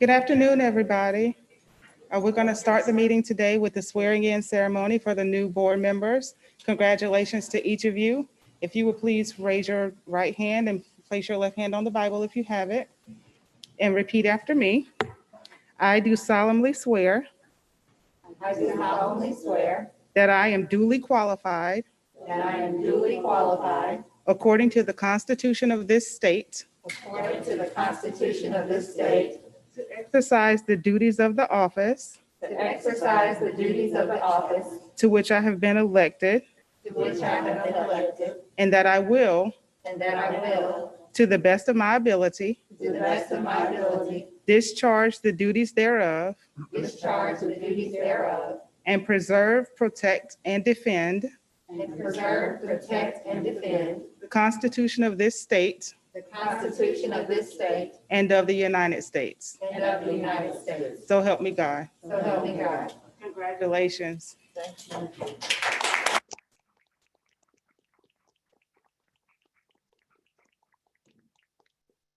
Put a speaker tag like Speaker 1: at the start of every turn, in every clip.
Speaker 1: Good afternoon, everybody. We're going to start the meeting today with the swearing-in ceremony for the new board members. Congratulations to each of you. If you would please raise your right hand and place your left hand on the Bible if you have it, and repeat after me. I do solemnly swear
Speaker 2: I do solemnly swear
Speaker 1: that I am duly qualified,
Speaker 2: that I am duly qualified,
Speaker 1: according to the Constitution of this state,
Speaker 2: according to the Constitution of this state,
Speaker 1: to exercise the duties of the office
Speaker 2: to exercise the duties of the office
Speaker 1: to which I have been elected,
Speaker 2: to which I have been elected,
Speaker 1: and that I will,
Speaker 2: and that I will,
Speaker 1: to the best of my ability,
Speaker 2: to the best of my ability,
Speaker 1: discharge the duties thereof,
Speaker 2: discharge the duties thereof,
Speaker 1: and preserve, protect, and defend
Speaker 2: and preserve, protect, and defend
Speaker 1: the Constitution of this state
Speaker 2: the Constitution of this state
Speaker 1: and of the United States.
Speaker 2: and of the United States.
Speaker 1: So help me God.
Speaker 2: So help me God.
Speaker 1: Congratulations.
Speaker 2: Thank you.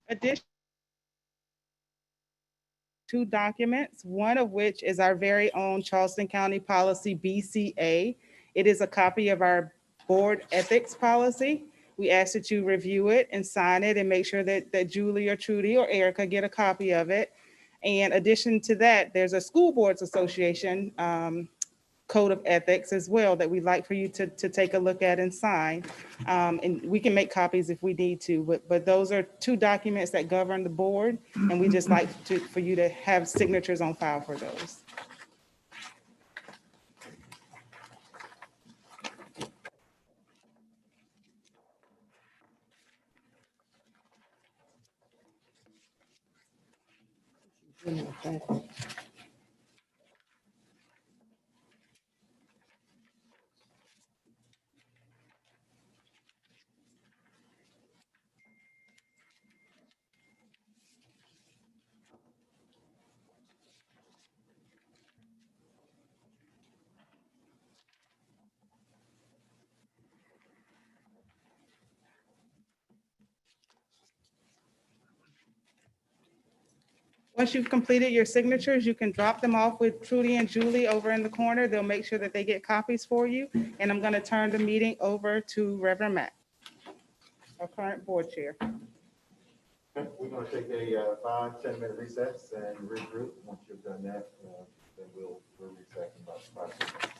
Speaker 1: Addition, two documents, one of which is our very own Charleston County Policy BCA. It is a copy of our board ethics policy. We ask that you review it and sign it and make sure that Julie or Trudy or Erica get a copy of it. And addition to that, there's a School Boards Association code of ethics as well that we'd like for you to take a look at and sign. And we can make copies if we need to, but those are two documents that govern the board, and we just like for you to have signatures on file for those. Once you've completed your signatures, you can drop them off with Trudy and Julie over in the corner. They'll make sure that they get copies for you. And I'm going to turn the meeting over to Reverend Matt, our current board chair.
Speaker 3: Okay, we're going to take a 5-10 minute recess and regroup. Once you've done that, then we'll recess in about 5 minutes.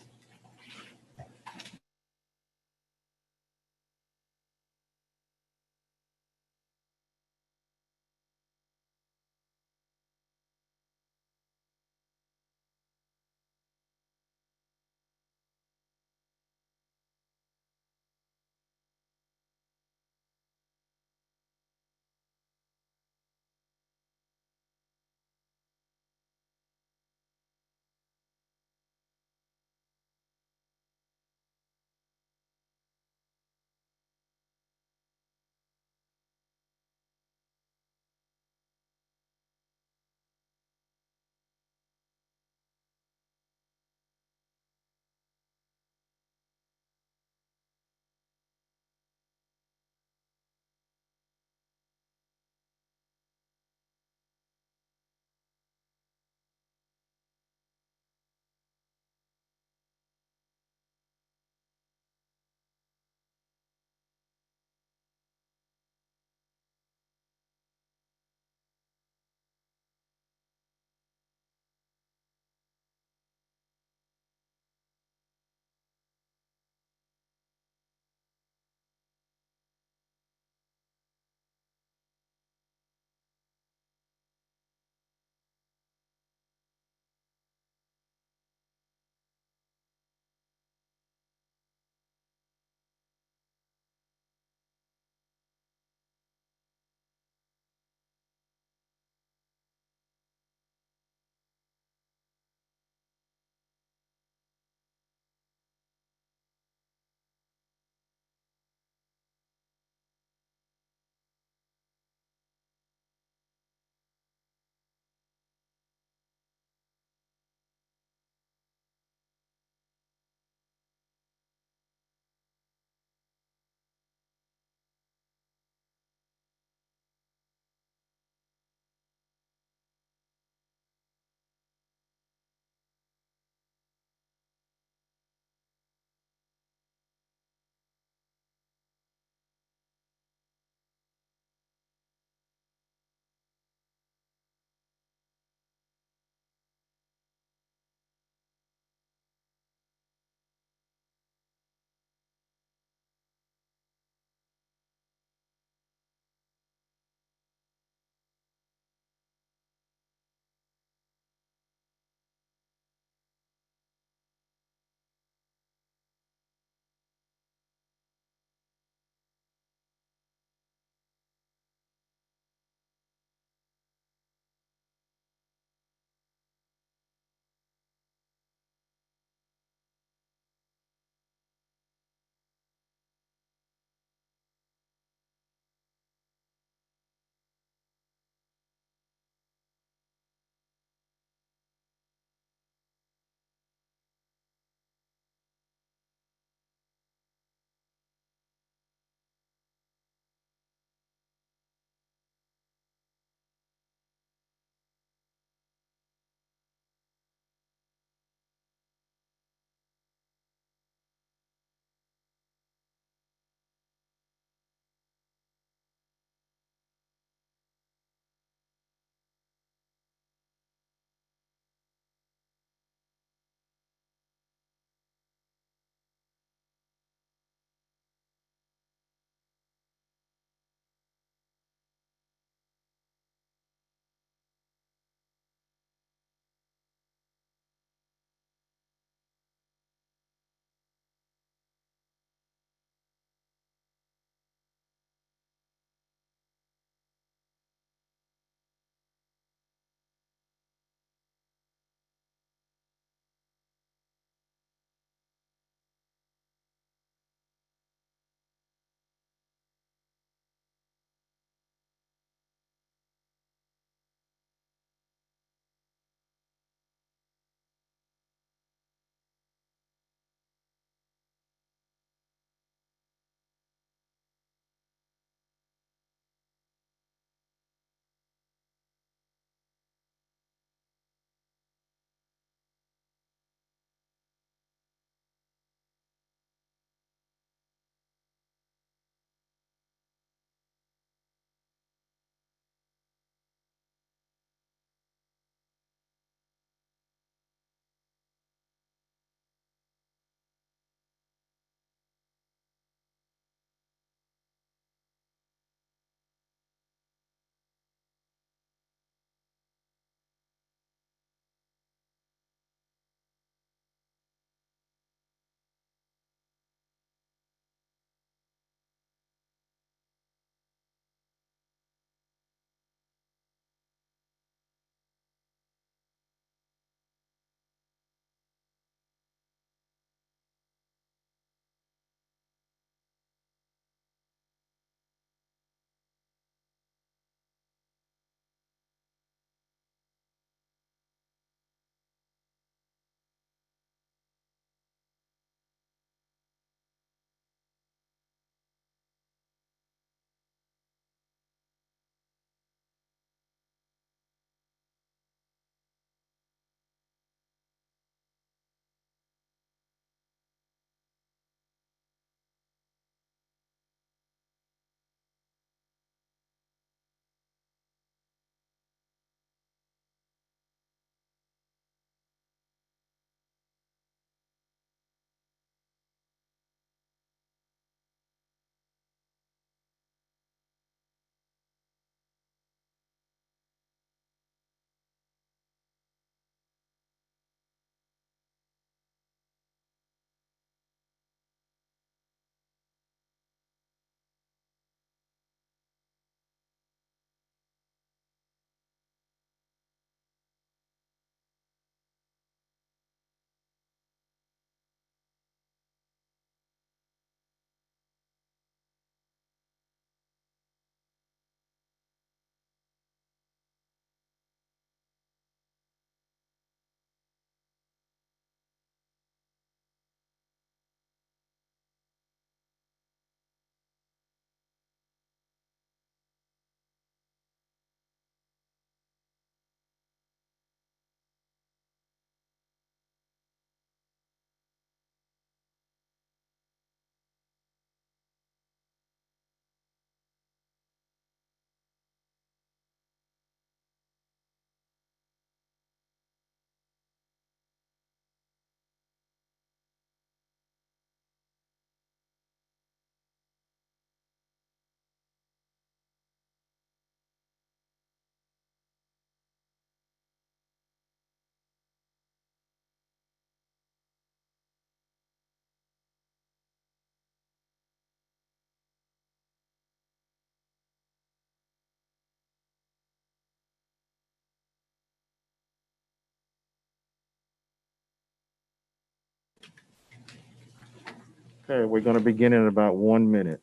Speaker 3: Okay, we're going to begin in about 1 minute.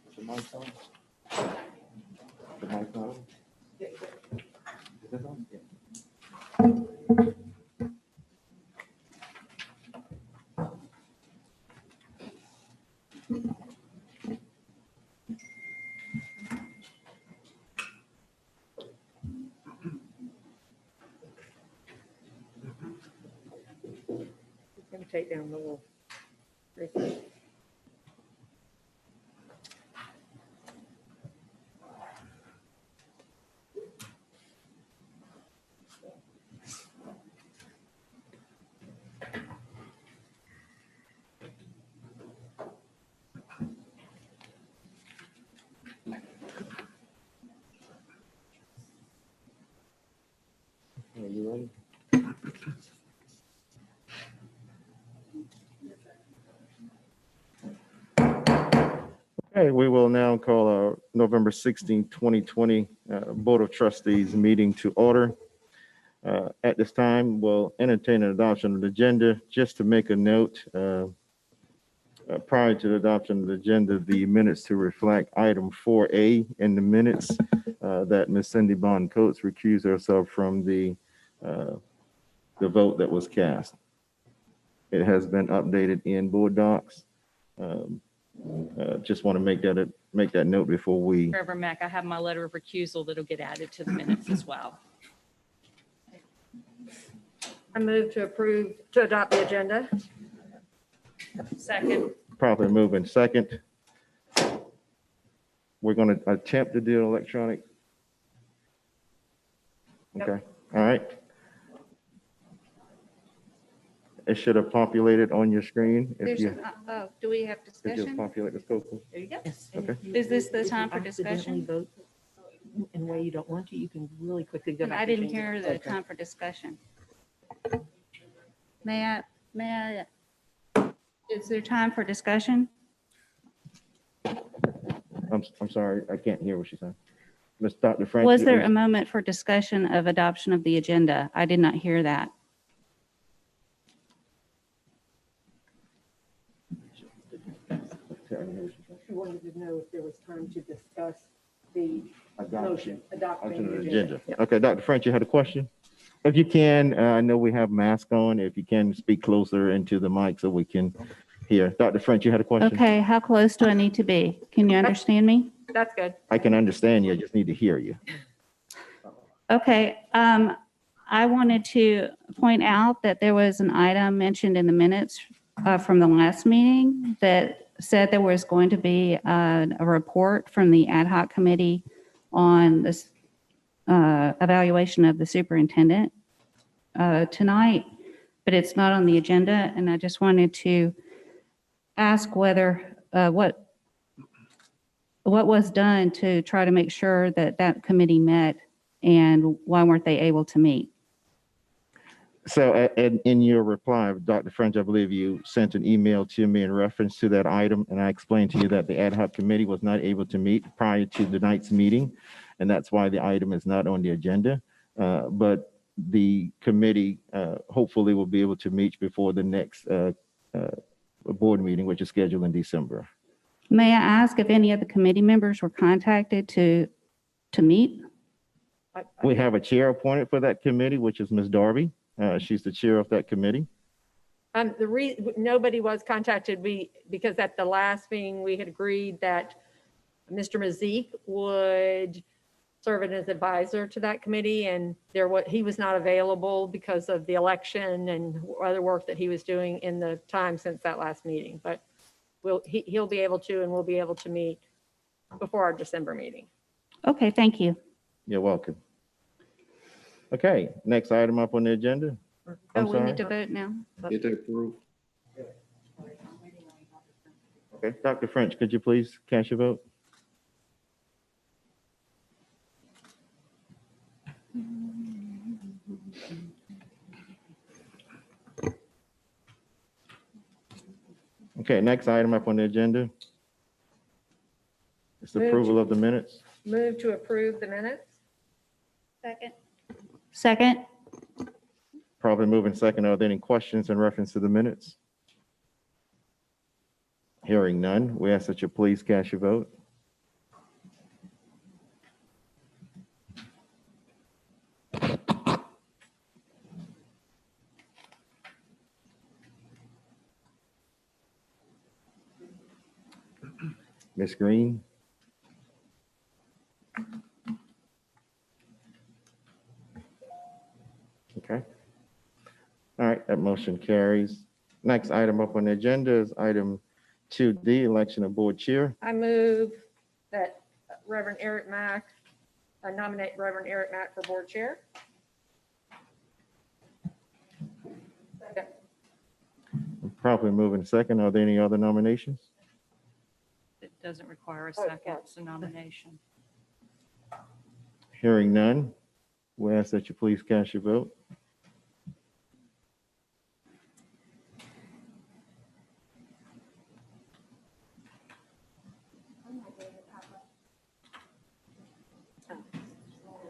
Speaker 3: Is the mic on? The mic on? Is it on? Yeah.
Speaker 2: Gonna take down the little.
Speaker 3: Are you ready? Okay, we will now call our November 16, 2020 Board of Trustees meeting to order. At this time, we'll entertain an adoption of the agenda. Just to make a note, prior to the adoption of the agenda, the minutes to reflect item 4A in the minutes that Ms. Cindy Bond Coates recused herself from the vote that was cast. It has been updated in board docs. Just want to make that note before we.
Speaker 4: Trevor Mack, I have my letter of recusal that'll get added to the minutes as well.
Speaker 2: I move to adopt the agenda.
Speaker 4: Second.
Speaker 3: Properly moving second. We're going to attempt to do electronic. Okay, all right. It should have populated on your screen. If
Speaker 4: There's,
Speaker 3: you,
Speaker 4: do we have
Speaker 3: if you
Speaker 4: discussion?
Speaker 3: populate the scope.
Speaker 4: There you go.
Speaker 5: Yes.
Speaker 3: Okay.
Speaker 4: Is this the
Speaker 5: If you
Speaker 4: time for
Speaker 5: accidentally
Speaker 4: discussion?
Speaker 5: vote in a way you don't want to, you can really quickly go back.
Speaker 4: I
Speaker 5: and
Speaker 4: didn't
Speaker 5: change it.
Speaker 4: hear the
Speaker 5: Okay.
Speaker 4: time for discussion. May I, is there time for discussion?
Speaker 3: I'm sorry, I can't hear what she's saying. Ms. Dr. French.
Speaker 4: Was there a moment for discussion of adoption of the agenda? I did not hear that.
Speaker 5: She wanted to know if there was time to discuss the
Speaker 3: Adoption.
Speaker 5: motion, adopting
Speaker 3: Adoption
Speaker 5: the
Speaker 3: of the
Speaker 5: agenda.
Speaker 3: agenda. Okay, Dr. French, you had a question? If you can, I know we have masks on. If you can speak closer into the mic so we can hear. Dr. French, you had a question?
Speaker 4: Okay, how close do I need to be? Can you understand me?
Speaker 2: That's good.
Speaker 3: I can understand you. I just need to hear you.
Speaker 4: Okay, I wanted to point out that there was an item mentioned in the minutes from the last meeting that said there was going to be a report from the ad hoc committee on this evaluation of the superintendent tonight, but it's not on the agenda, and I just wanted to ask whether, what was done to try to make sure that that committee met, and why weren't they able to meet?
Speaker 3: So in your reply, Dr. French, I believe you sent an email to me in reference to that item, and I explained to you that the ad hoc committee was not able to meet prior to tonight's meeting, and that's why the item is not on the agenda. But the committee hopefully will be able to meet before the next board meeting, which is scheduled in December.
Speaker 4: May I ask if any of the committee members were contacted to meet?
Speaker 3: We have a chair appointed for that committee, which is Ms. Darby. She's the chair of that committee.
Speaker 2: Nobody was contacted, because at the last meeting, we had agreed that Mr. Mazik would serve as advisor to that committee, and he was not available because of the election and other work that he was doing in the time since that last meeting. But he'll be able to, and we'll be able to meet before our December meeting.
Speaker 4: Okay, thank you.
Speaker 3: You're welcome. Okay, next item up on the agenda.
Speaker 4: Oh,
Speaker 3: I'm
Speaker 4: we
Speaker 3: sorry.
Speaker 4: need to vote now?
Speaker 6: Get that approved.
Speaker 3: Okay, Dr. French, could you please cast your vote? Okay, next item up on the agenda. It's the approval of the minutes.
Speaker 2: Move to approve the minutes?
Speaker 4: Second. Second.
Speaker 3: Probably moving second. Are there any questions in reference to the minutes? Hearing none, we ask that you please cast your vote. Ms. Green? Okay. All right, that motion carries. Next item up on the agenda is item 2D, election of board chair.
Speaker 2: I move that Reverend Eric Mack, nominate Reverend Eric Mack for board chair. Second.
Speaker 3: Properly moving second. Are there any other nominations?
Speaker 6: It doesn't require a
Speaker 2: Oh,
Speaker 6: second,
Speaker 2: yeah.
Speaker 6: it's a nomination.
Speaker 3: Hearing none, we ask that you please cast your vote.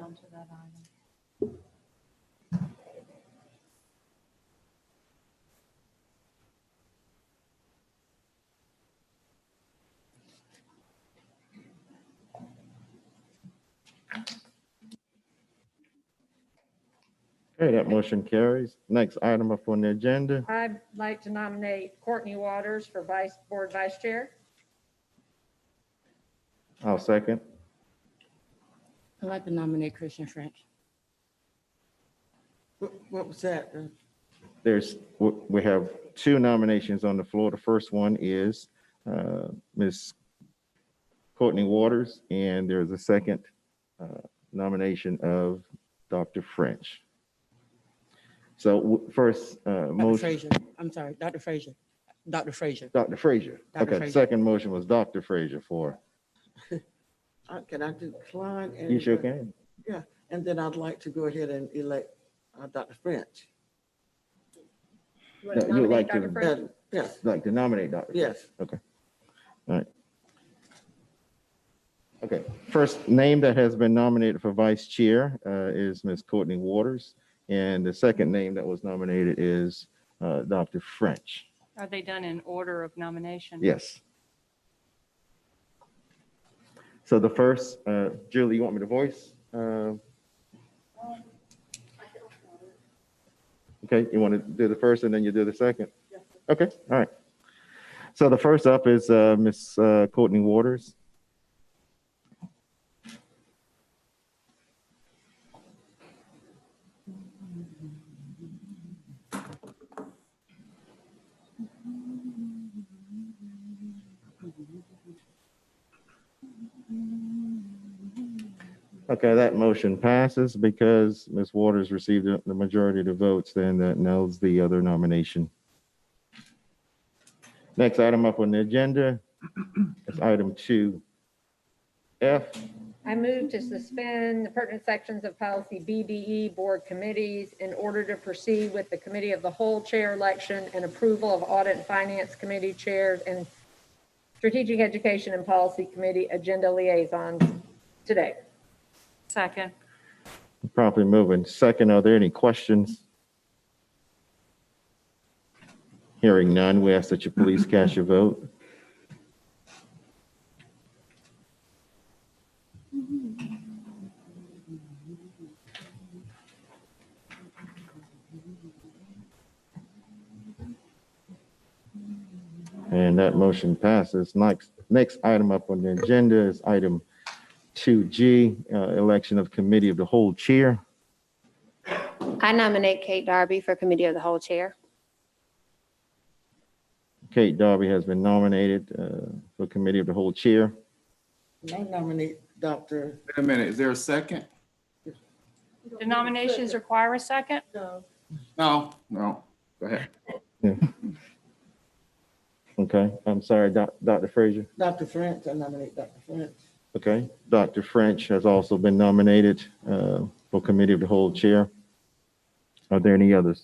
Speaker 6: On to that item.
Speaker 3: Okay, that motion carries. Next item up on the agenda.
Speaker 2: I'd like to nominate Courtney Waters for board vice chair.
Speaker 3: I'll second.
Speaker 7: I'd like to nominate Christian French.
Speaker 5: What was that?
Speaker 3: We have two nominations on the floor. The first one is Ms. Courtney Waters, and there's a second nomination of Dr. French. So first
Speaker 7: Dr.
Speaker 3: motion,
Speaker 7: Frazier. I'm sorry, Dr. Frazier. Dr. Frazier.
Speaker 3: Dr. Frazier.
Speaker 7: Dr.
Speaker 3: Okay,
Speaker 7: Frazier.
Speaker 3: second motion was Dr. Frazier for,
Speaker 5: Can I decline?
Speaker 3: you sure can.
Speaker 5: And then I'd like to go ahead and elect Dr. French.
Speaker 2: You want to
Speaker 3: No, you would
Speaker 2: nominate
Speaker 3: like to-
Speaker 2: Dr. French?
Speaker 5: Yes,
Speaker 3: Like to nominate Dr.
Speaker 5: yes.
Speaker 3: Okay. All right. Okay, first name that has been nominated for vice chair is Ms. Courtney Waters. And the second name that was nominated is Dr. French.
Speaker 6: Are they done in order of nomination?
Speaker 3: Yes. So the first, Julie, you want me to voice? Okay, you want to do the first and then you do the second? Okay, all right. So the first up is Ms. Courtney Waters. Okay, that motion passes because Ms. Waters received the majority of the votes, then that nulls the other nomination. Next item up on the agenda is item 2F.
Speaker 2: I move to suspend the pertinent sections of policy BDE board committees in order to proceed with the committee of the whole chair election and approval of audit and finance committee chairs and strategic education and policy committee agenda liaisons today.
Speaker 6: Second.
Speaker 3: Properly moving second. Are there any questions? Hearing none, we ask that you please cast your vote. And that motion passes. Next item up on the agenda is item 2G, election of committee of the whole chair.
Speaker 8: I nominate Kate Darby for Committee of the Whole Chair.
Speaker 3: Kate Darby has been nominated for committee of the whole chair.
Speaker 5: I nominate Dr.
Speaker 9: Wait a minute, is there a second?
Speaker 6: Do nominations require a second?
Speaker 5: No.
Speaker 9: No, go ahead.
Speaker 3: Okay, I'm sorry, Dr. Frazier.
Speaker 5: Dr. French, I nominate Dr. French.
Speaker 3: Okay, Dr. French has also been nominated for committee of the whole chair. Are there any others?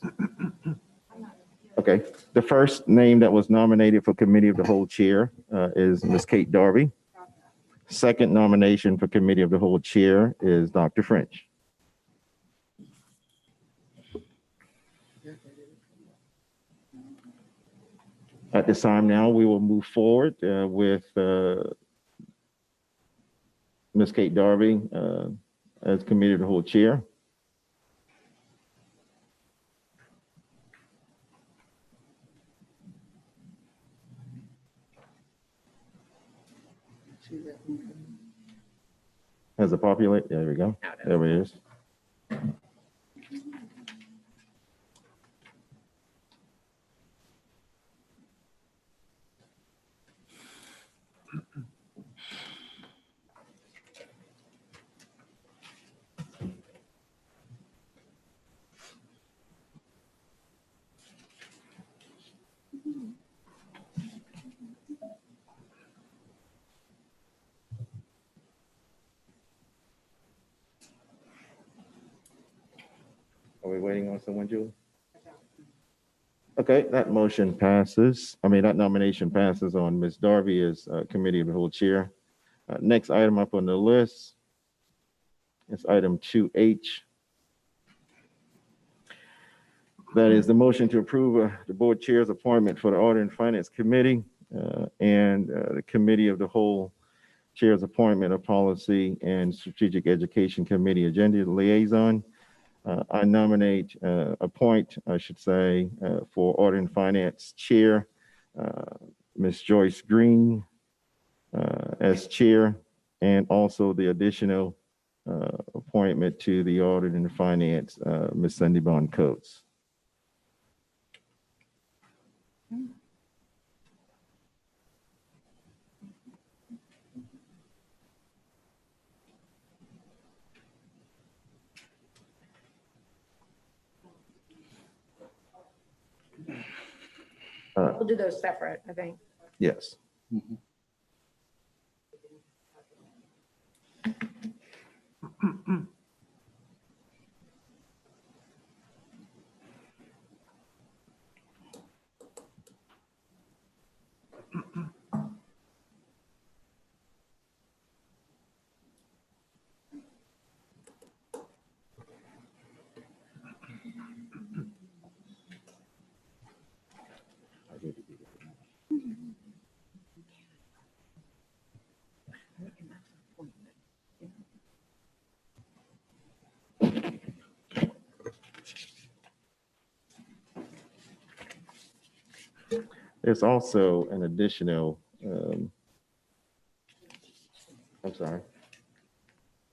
Speaker 3: Okay, the first name that was nominated for committee of the whole chair is Ms. Kate Darby. Second nomination for committee of the whole chair is Dr. French. At this time now, we will move forward with Ms. Kate Darby as Committee of the Whole Chair. Has it populated? There we go. There it is. Are we waiting on someone, Julie? Okay, that motion passes. I mean, that nomination passes on Ms. Darby as Committee of the Whole Chair. Next item up on the list is item 2H. That is the motion to approve the Board Chair's appointment for the Audit and Finance Committee and the Committee of the Whole Chair's appointment of Policy and Strategic Education Committee Agenda Liaison. I nominate, appoint, I should say, for Audit and Finance Chair, Ms. Joyce Green as Chair, and also the additional appointment to the Audit and Finance, Ms. Cindy Bond Coates.
Speaker 2: We'll do those separate, I think.
Speaker 3: Yes. There's also an additional, I'm sorry.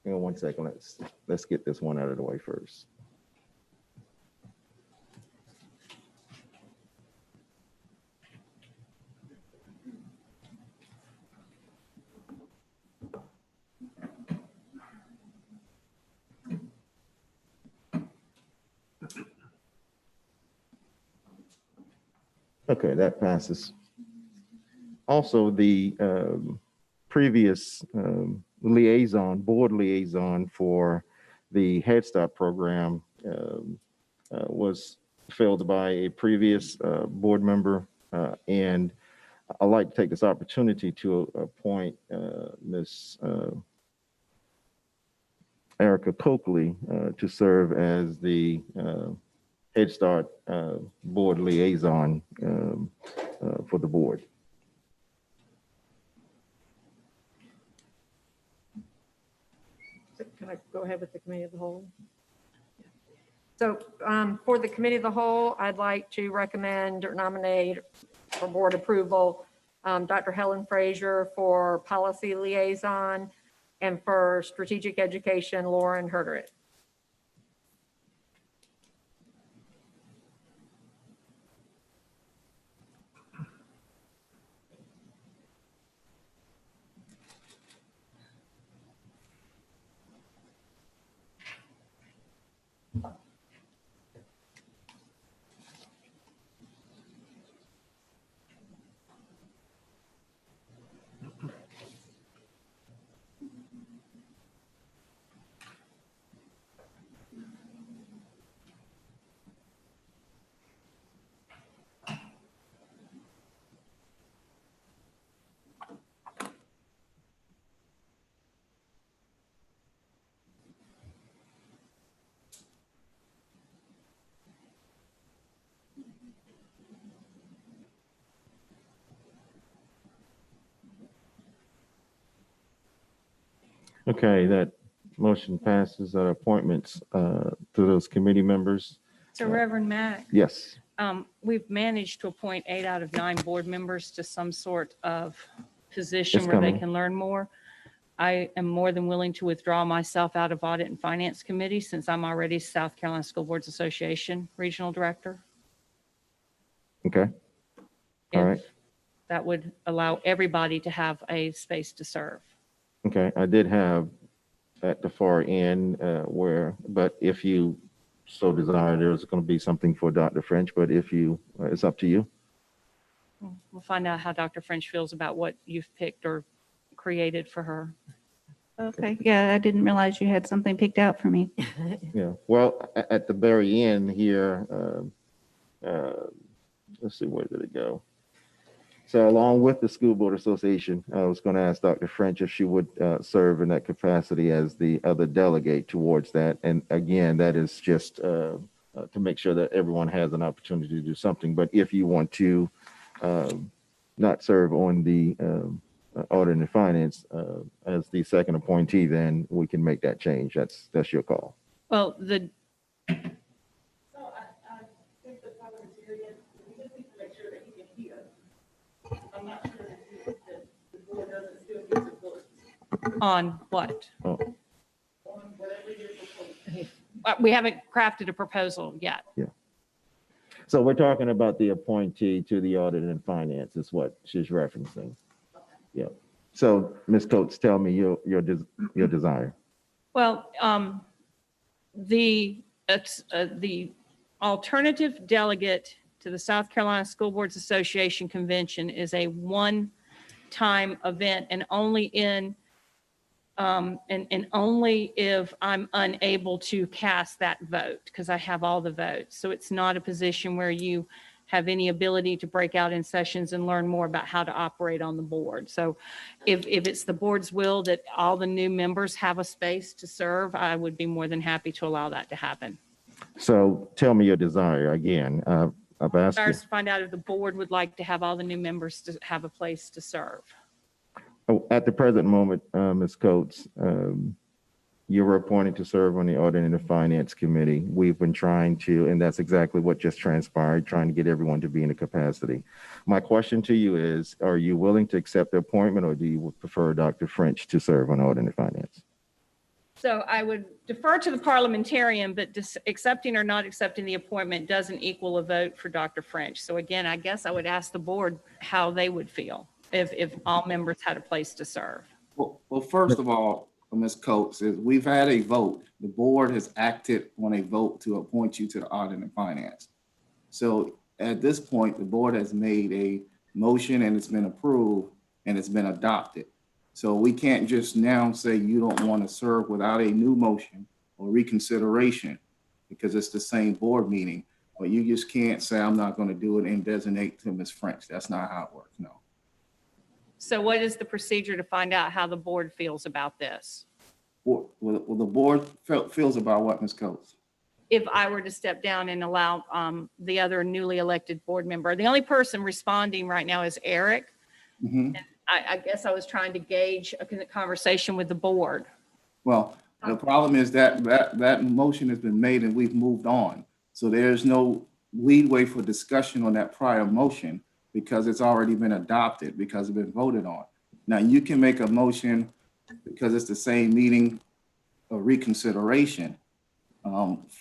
Speaker 3: Hang on 1 second. Let's get this one out of the way first. Okay, that passes. Also, the previous board liaison for the Head Start program was filled by a previous board member. And I'd like to take this opportunity to appoint Ms. Erica Coakley to serve as the Head Start board liaison for the board.
Speaker 2: Can I go ahead with the Committee of the Whole? So for the Committee of the Whole, I'd like to recommend or nominate for board approval Dr. Helen Frazier for Policy Liaison, and for Strategic Education, Lauren Herderich.
Speaker 3: Okay, that motion passes. Appointments to those committee members.
Speaker 6: So Reverend Mack,
Speaker 3: Yes.
Speaker 6: we've managed to appoint 8 out of 9 board members to some sort of position
Speaker 3: It's
Speaker 6: where they
Speaker 3: coming.
Speaker 6: can learn more. I am more than willing to withdraw myself out of Audit and Finance Committee since I'm already South Carolina School Boards Association Regional Director.
Speaker 3: Okay. All right.
Speaker 6: If that would allow everybody to have a space to serve.
Speaker 3: Okay. I did have at the far end but if you so desire, there's going to be something for Dr. French, but if you, it's up to you.
Speaker 6: We'll find out how Dr. French feels about what you've picked or created for her.
Speaker 4: Okay, yeah, I didn't realize you had something picked out for me.
Speaker 3: Yeah. Well, at the very end here, let's see, where did it go? So along with the School Board Association, I was going to ask Dr. French if she would serve in that capacity as the other delegate towards that. And again, that is just to make sure that everyone has an opportunity to do something. But if you want to not serve on the Audit and Finance as the second appointee, then we can make that change. That's your call.
Speaker 6: Well, the on what?
Speaker 3: Oh.
Speaker 6: We haven't crafted a proposal yet.
Speaker 3: So we're talking about the appointee to the Audit and Finance is what she's referencing. Yeah. So Ms. Coates, tell me your desire.
Speaker 6: Well, the alternative delegate to the South Carolina School Boards Association Convention is a one-time event and only and only if I'm unable to cast that vote because I have all the votes. So it's not a position where you have any ability to break out in sessions and learn more about how to operate on the board. So if it's the board's will that all the new members have a space to serve, I would be more than happy to allow that to happen.
Speaker 3: So tell me your desire again. I've asked you.
Speaker 6: Desires to find out if the board would like to have all the new members to have a place to serve.
Speaker 3: Oh, at the present moment, Ms. Coates, you were appointed to serve on the Audit and the Finance Committee. We've been trying to, and that's exactly what just transpired, trying to get everyone to be in a capacity. My question to you is, are you willing to accept the appointment or do you prefer Dr. French to serve on Audit and Finance?
Speaker 6: So I would defer to the parliamentarian, but accepting or not accepting the appointment doesn't equal a vote for Dr. French. So again, I guess I would ask the board how they would feel if all members had a place to serve.
Speaker 9: Well, first of all, Ms. Coates, is we've had a vote. The board has acted on a vote to appoint you to the Audit and Finance. So at this point, the board has made a motion and it's been approved and it's been adopted. So we can't just now say you don't want to serve without a new motion or reconsideration because it's the same board meeting. But you just can't say I'm not going to do it and designate to Ms. French. That's not how it works, no.
Speaker 6: So what is the procedure to find out how the board feels about this?
Speaker 9: Well, the board feels about what, Ms. Coates?
Speaker 6: If I were to step down and allow the other newly elected board member, the only person responding right now is Eric.
Speaker 9: Mm-hmm.
Speaker 6: And I guess I was trying to gauge a conversation with the board.
Speaker 9: Well, the problem is that motion has been made and we've moved on. So there's no leeway for discussion on that prior motion because it's already been adopted, because it's been voted on. Now you can make a motion because it's the same meeting of reconsideration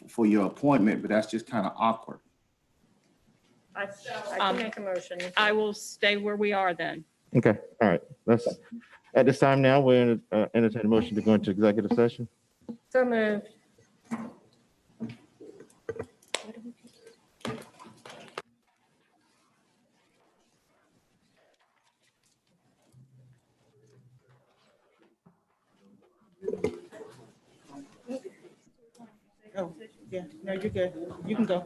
Speaker 9: for your appointment, but that's just kind of awkward.
Speaker 2: I can make a motion.
Speaker 6: I will stay where we are then.
Speaker 3: Okay, all right. Let's, at this time now, we're entertain a motion to go into executive session.
Speaker 2: So moved.
Speaker 1: Oh, yeah, no, you're good. You can go.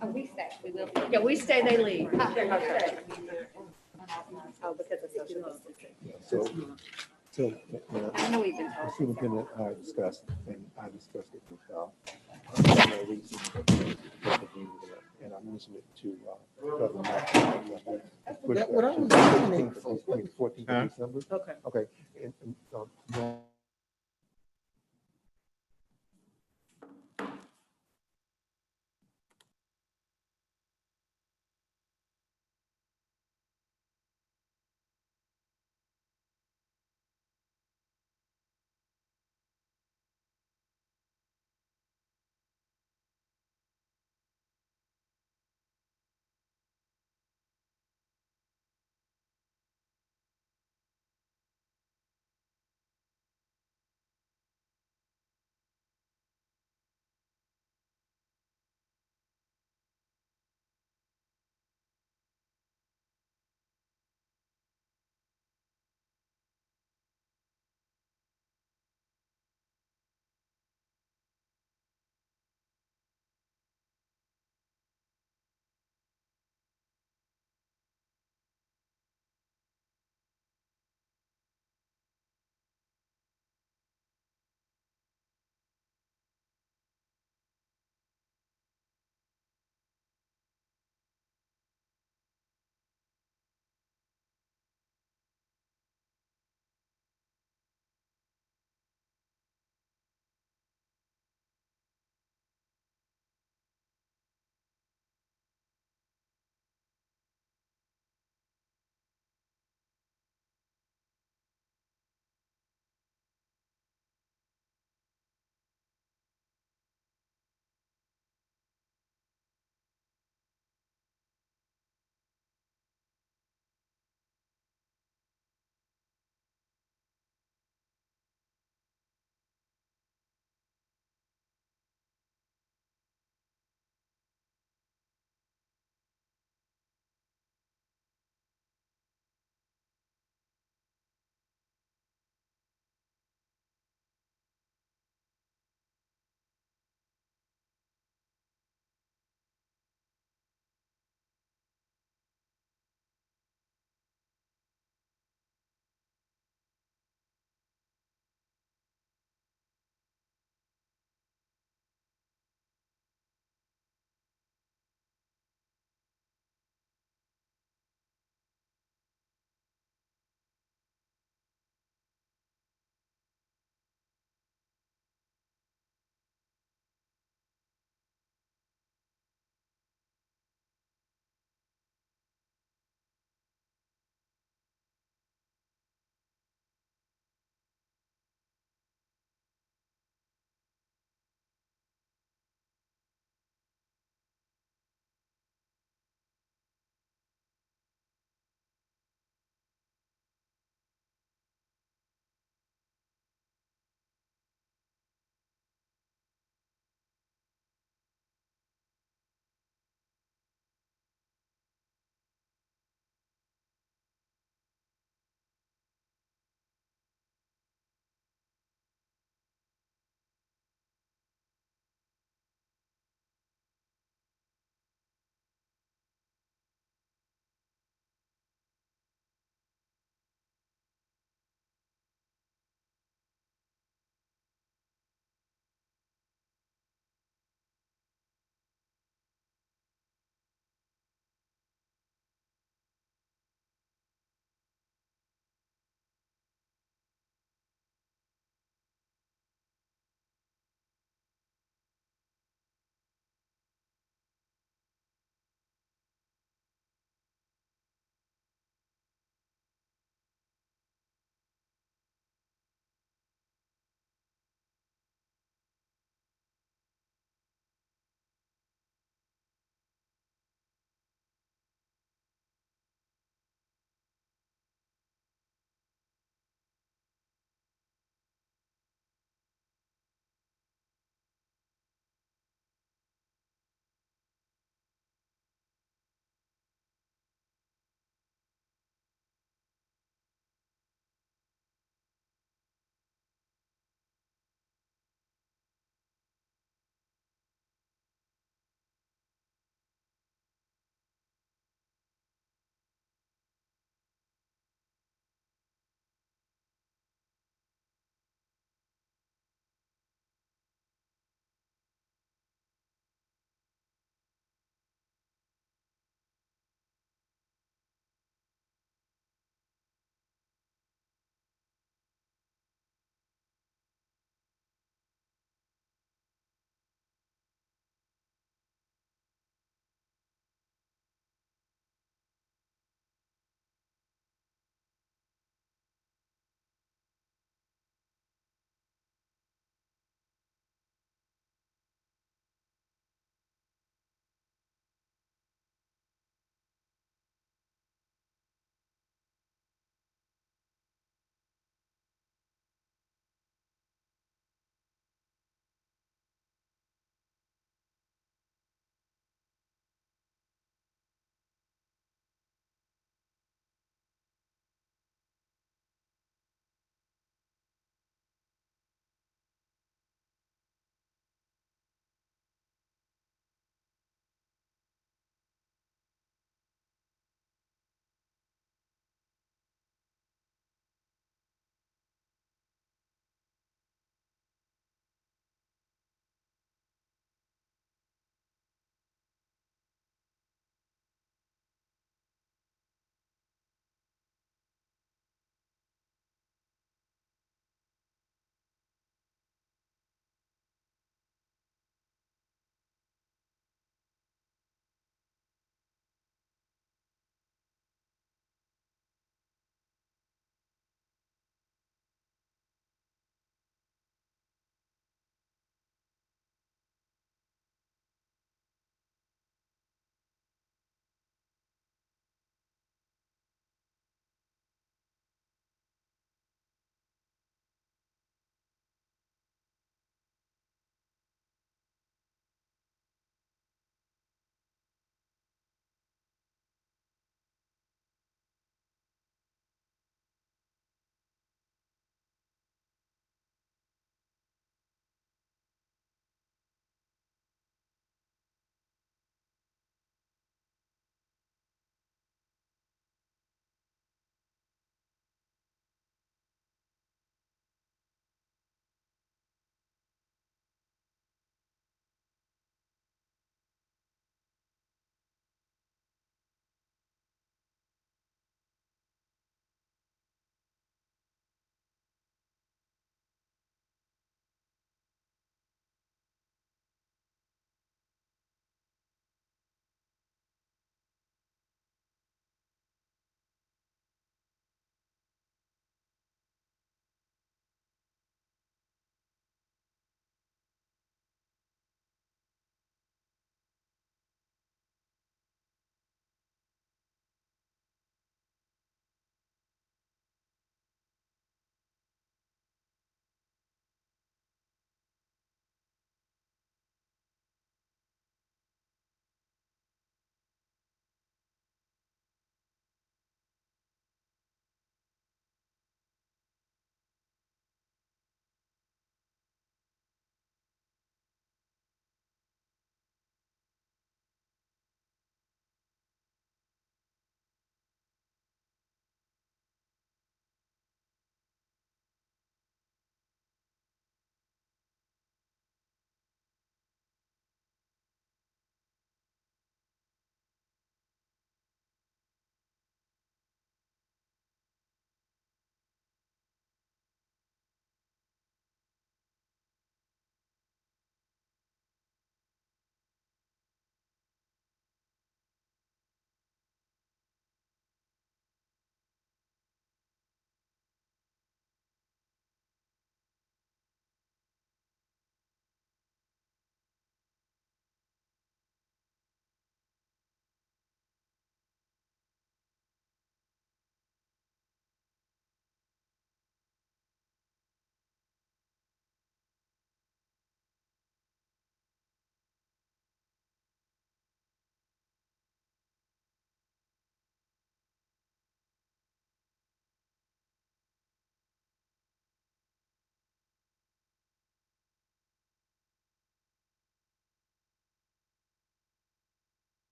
Speaker 8: Oh, we stay. We will.
Speaker 2: Yeah, we stay, they leave.
Speaker 8: Okay. Oh, because of social distancing.
Speaker 10: So,
Speaker 8: I know we've been
Speaker 10: the
Speaker 8: told.
Speaker 10: superintendent discussed, and I discussed it with no reason, and I mentioned it to President Martin. That
Speaker 5: what I was nominating for.
Speaker 10: 14th
Speaker 3: Huh?
Speaker 10: of December.
Speaker 5: Okay.
Speaker 10: Okay. And,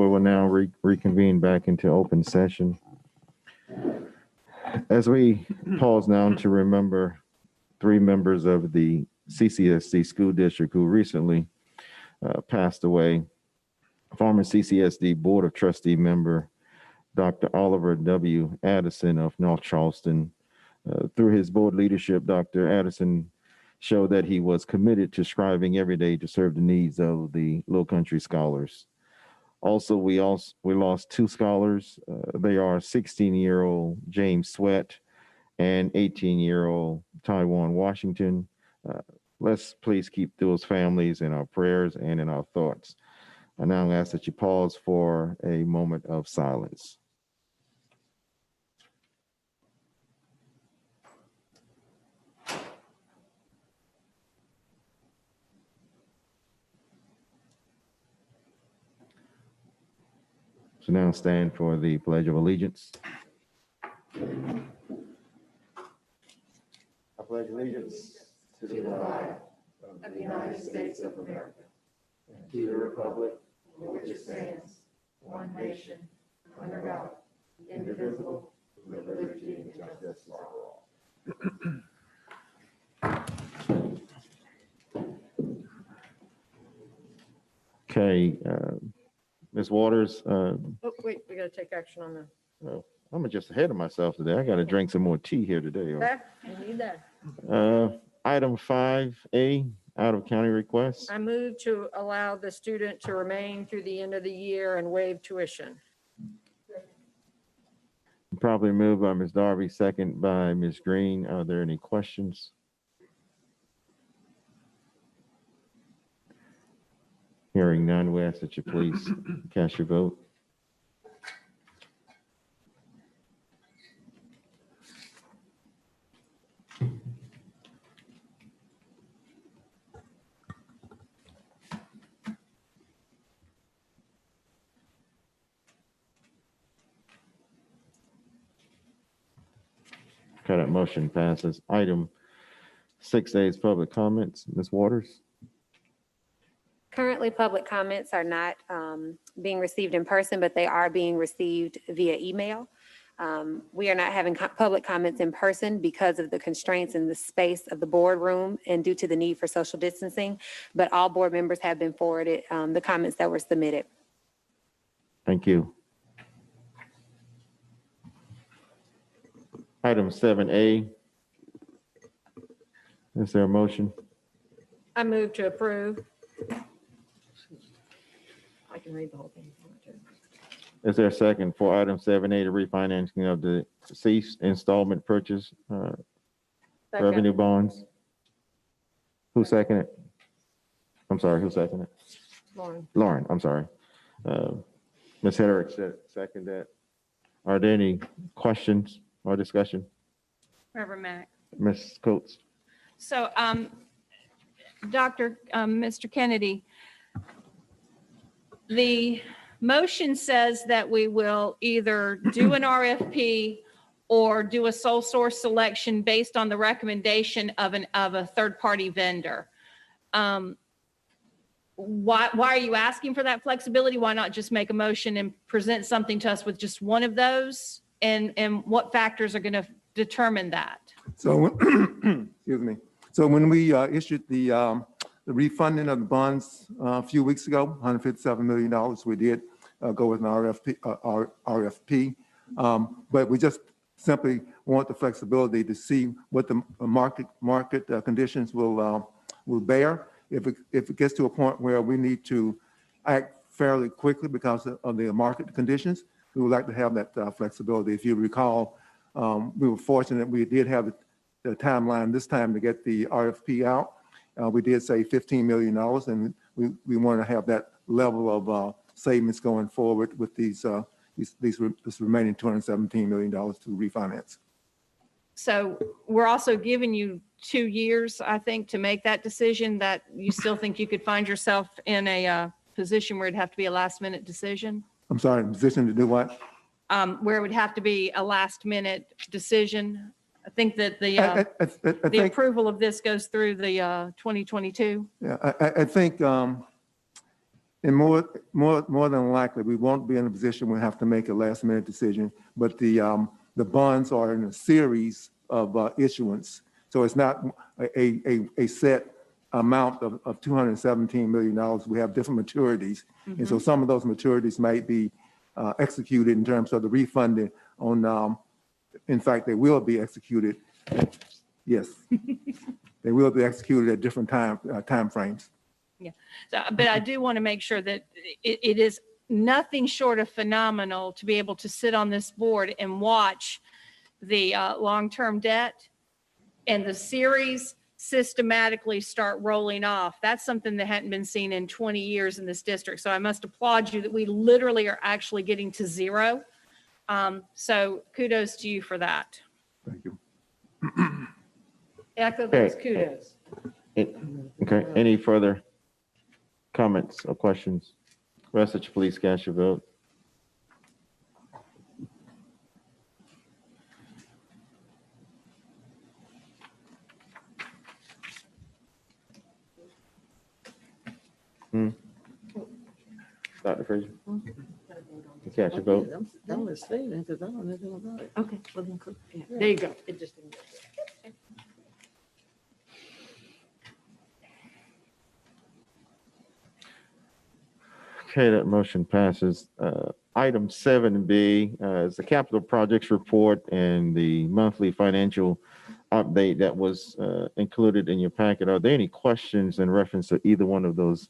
Speaker 3: we will now reconvene back into open session. As we pause now to remember 3 members of the CCSD school district who recently passed away. Former CCSD Board of Trustee member, Dr. Oliver W. Addison of North Charleston. Through his board leadership, Dr. Addison showed that he was committed to striving every day to serve the needs of the Low Country scholars. Also, we lost 2 scholars. They are 16-year-old James Sweat and 18-year-old Taiwan Washington. Let's please keep those families in our prayers and in our thoughts. I now ask that you pause for a moment of silence. So now stand for the Pledge of Allegiance. I pledge allegiance to the flag
Speaker 2: Of the United States of America,
Speaker 3: and to the republic
Speaker 2: for which it stands, one nation, under God, indivisible, with liberty and justice for all.
Speaker 3: Okay, Ms. Waters,
Speaker 2: Oh, wait, we gotta take action on the,
Speaker 3: I'm just ahead of myself today. I got to drink some more tea here today.
Speaker 2: okay, we need that.
Speaker 3: Item 5A, out of county requests.
Speaker 2: I move to allow the student to remain through the end of the year and waive tuition.
Speaker 3: Probably moved by Ms. Darby, second by Ms. Green. Are there any questions? Hearing none, we ask that you please cast your vote. Okay, that motion passes. Item 6A is public comments. Ms. Waters?
Speaker 8: Currently, public comments are not being received in person, but they are being received via email. We are not having public comments in person because of the constraints in the space of the boardroom and due to the need for social distancing, but all board members have been forwarded the comments that were submitted.
Speaker 3: Thank you. Item 7A. Is there a motion?
Speaker 2: I move to approve. I can read the whole thing. if you want to.
Speaker 3: Is there a second for item 7A, the refinancing of the ceased installment purchase
Speaker 2: Second.
Speaker 3: revenue bonds? Who seconded? I'm sorry, who seconded?
Speaker 2: Lauren.
Speaker 3: Lauren, I'm sorry. Ms. Herrick second that. Are there any questions or discussion?
Speaker 6: Reverend Mack.
Speaker 3: Ms. Coates?
Speaker 6: So, Mr. Kennedy, the motion says that we will either do an RFP or do a sole source selection based on the recommendation of a third-party vendor. Why are you asking for that flexibility? Why not just make a motion and present something to us with just one of those? And what factors are going to determine that?
Speaker 10: So, excuse me. So when we issued the refunding of the bonds a few weeks ago, $157 million, we did go with an RFP. But we just simply want the flexibility to see what the market conditions will bear. If it gets to a point where we need to act fairly quickly because of the market conditions, we would like to have that flexibility. If you recall, we were fortunate we did have the timeline this time to get the RFP out. We did say $15 million, and we want to have that level of savings going forward with this remaining $217 million to refinance.
Speaker 6: So we're also giving you 2 years, I think, to make that decision. That you still think you could find yourself in a position where it'd have to be a last minute decision?
Speaker 10: I'm sorry, position to do what?
Speaker 6: Where it would have to be a last minute decision. I think that the
Speaker 10: I think,
Speaker 6: approval of this goes through the 2022.
Speaker 10: yeah, I think And more than likely, we won't be in a position we'll have to make a last minute decision, but the bonds are in a series of issuance. So it's not a set amount of $217 million. We have different maturities. And so some of those maturities might be executed in terms of the refunding on, in fact, they will be executed. Yes, they will be executed at different time frames.
Speaker 6: Yeah, so, but I do want to make sure that it is nothing short of phenomenal to be able to sit on this board and watch the long-term debt and the series systematically start rolling off. That's something that hadn't been seen in 20 years in this district. So I must applaud you that we literally are actually getting to zero. So kudos to you for that.
Speaker 10: Thank you.
Speaker 2: Echo those
Speaker 3: Okay.
Speaker 2: kudos.
Speaker 3: Okay, any further comments or questions? Rest of you please cast your vote. Dr. Frazier? You cast your vote?
Speaker 5: I'm listening because I don't know anything about it.
Speaker 2: Okay, well, then, yeah, there you go. It just didn't.
Speaker 3: Okay, that motion passes. Item 7B is the capital projects report and the monthly financial update that was included in your packet. Are there any questions in reference to either one of those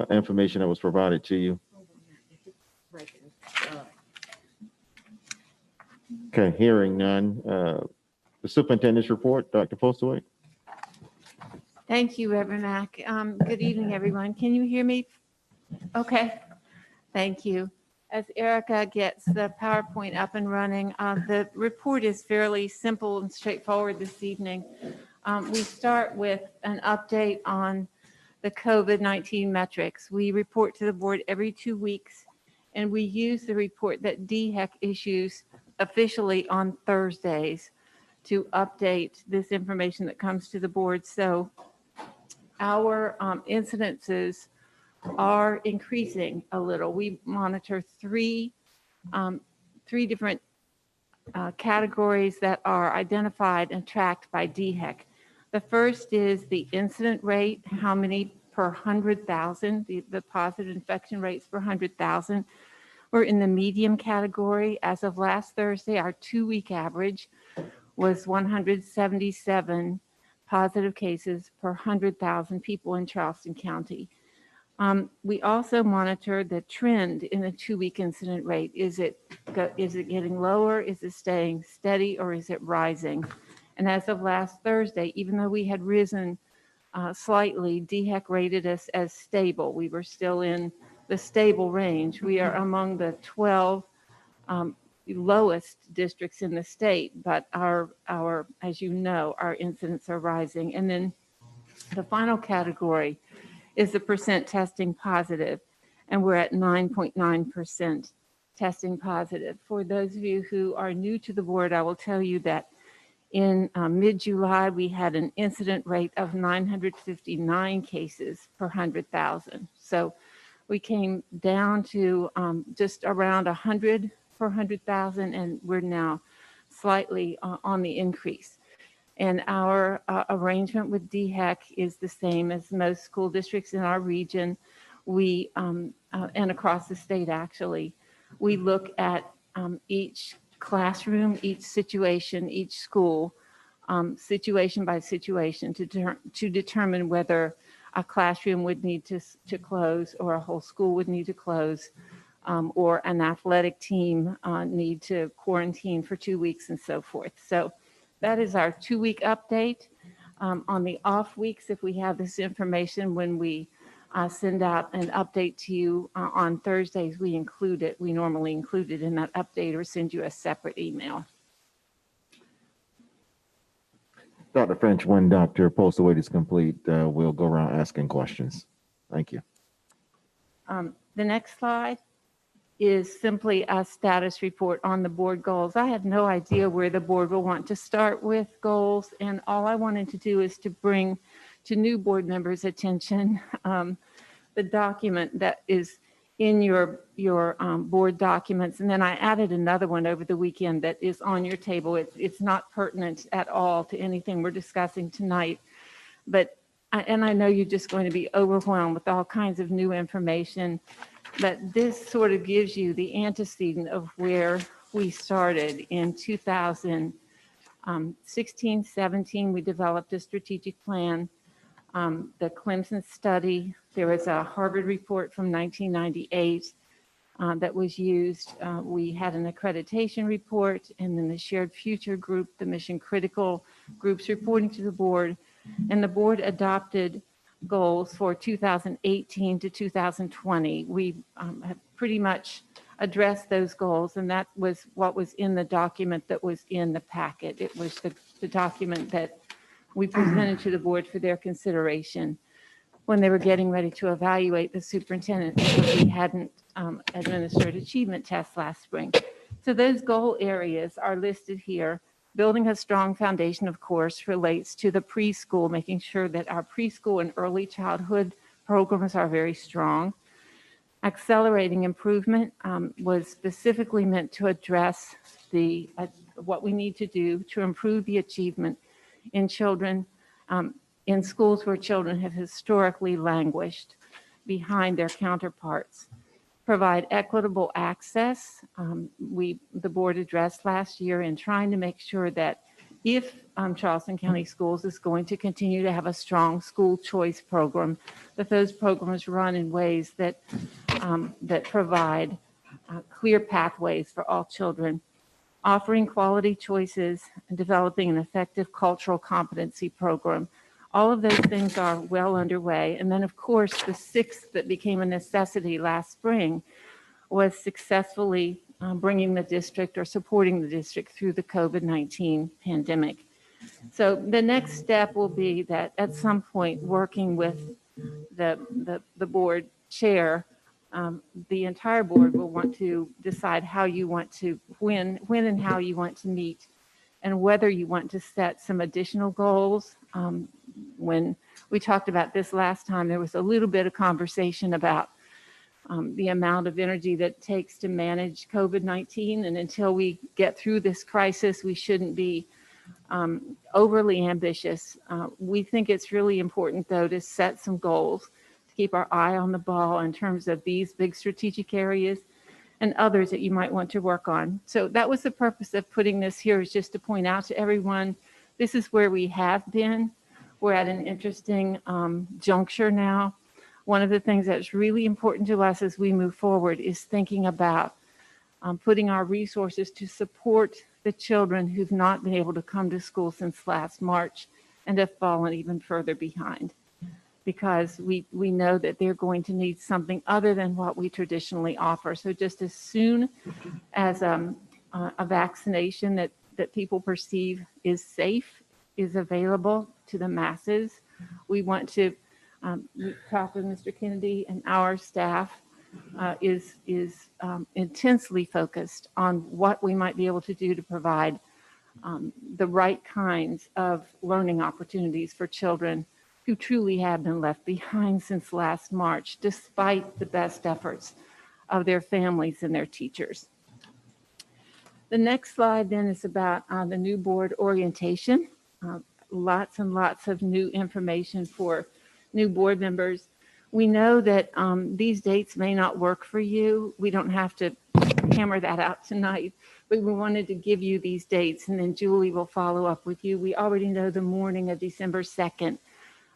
Speaker 3: information that was provided to you? Okay, hearing none. The superintendent's report, Dr. Postaway.
Speaker 11: Thank you, Reverend Mack. Good evening, everyone. Can you hear me? Okay, thank you. As Erica gets the PowerPoint up and running, the report is fairly simple and straightforward this evening. We start with an update on the COVID-19 metrics. We report to the board every 2 weeks, and we use the report that DHEC issues officially on Thursdays to update this information that comes to the board. So our incidences are increasing a little. We monitor three different categories that are identified and tracked by DHEC. The first is the incident rate, how many per 100,000, the positive infection rates per 100,000. We're in the medium category. As of last Thursday, our 2-week average was 177 positive cases per 100,000 people in Charleston County. We also monitor the trend in the 2-week incident rate. Is it getting lower? Is it staying steady, or is it rising? And as of last Thursday, even though we had risen slightly, DHEC rated us as stable. We were still in the stable range. We are among the 12 lowest districts in the state, but our, as you know, our incidents are rising. And then the final category is the percent testing positive, and we're at 9.9% testing positive. For those of you who are new to the board, I will tell you that in mid-July, we had an incident rate of 959 cases per 100,000. So we came down to just around 100 per 100,000, and we're now slightly on the increase. And our arrangement with DHEC is the same as most school districts in our region. We, and across the state actually, we look at each classroom, each situation, each school, situation by situation to determine whether a classroom would need to close, or a whole school would need to close, or an athletic team need to quarantine for 2 weeks and so forth. So that is our 2-week update. On the off weeks, if we have this information, when we send out an update to you on Thursdays, we include it. We normally include it in that update or send you a separate email.
Speaker 3: Dr. French, when Dr. Postaway is complete, we'll go around asking questions. Thank you.
Speaker 11: The next slide is simply a status report on the board goals. I have no idea where the board will want to start with goals, and all I wanted to do is to bring to new board members' attention the document that is in your board documents. And then I added another one over the weekend that is on your table. It's not pertinent at all to anything we're discussing tonight. But I know you're just going to be overwhelmed with all kinds of new information. But this sort of gives you the antecedent of where we started in 2016, 17. We developed a strategic plan. The Clemson study, there was a Harvard report from 1998 that was used. We had an accreditation report, and then the shared future group, the mission critical groups reporting to the board, and the board adopted goals for 2018 to 2020. We have pretty much addressed those goals, and that was what was in the document that was in the packet. It was the document that we presented to the board for their consideration when they were getting ready to evaluate the superintendent, because we hadn't administered achievement tests last spring. So those goal areas are listed here. Building a strong foundation, of course, relates to the preschool, making sure that our preschool and early childhood programs are very strong. Accelerating improvement was specifically meant to address what we need to do to improve the achievement in children, in schools where children have historically languished behind their counterparts. Provide equitable access. The board addressed last year in trying to make sure that if Charleston County Schools is going to continue to have a strong school choice program, that those programs run in ways that provide clear pathways for all children. Offering quality choices and developing an effective cultural competency program. All of those things are well underway. And then, of course, the sixth that became a necessity last spring was successfully bringing the district or supporting the district through the COVID-19 pandemic. So the next step will be that at some point, working with the board chair, the entire board will want to decide how you want to, when and how you want to meet, and whether you want to set some additional goals. When we talked about this last time, there was a little bit of conversation about the amount of energy that it takes to manage COVID-19. And until we get through this crisis, we shouldn't be overly ambitious. We think it's really important, though, to set some goals, to keep our eye on the ball in terms of these big strategic areas and others that you might want to work on. So that was the purpose of putting this here, is just to point out to everyone, this is where we have been. We're at an interesting juncture now. One of the things that's really important to us as we move forward is thinking about putting our resources to support the children who've not been able to come to school since last March and have fallen even further behind, because we know that they're going to need something other than what we traditionally offer. So just as soon as a vaccination that people perceive is safe, is available to the masses, we want to talk with Mr. Kennedy, and our staff is intensely focused on what we might be able to do to provide the right kinds of learning opportunities for children who truly have been left behind since last March, despite the best efforts of their families and their teachers. The next slide then is about the new board orientation. Lots and lots of new information for new board members. We know that these dates may not work for you. We don't have to hammer that out tonight, but we wanted to give you these dates, and then Julie will follow up with you. We already know the morning of December 2nd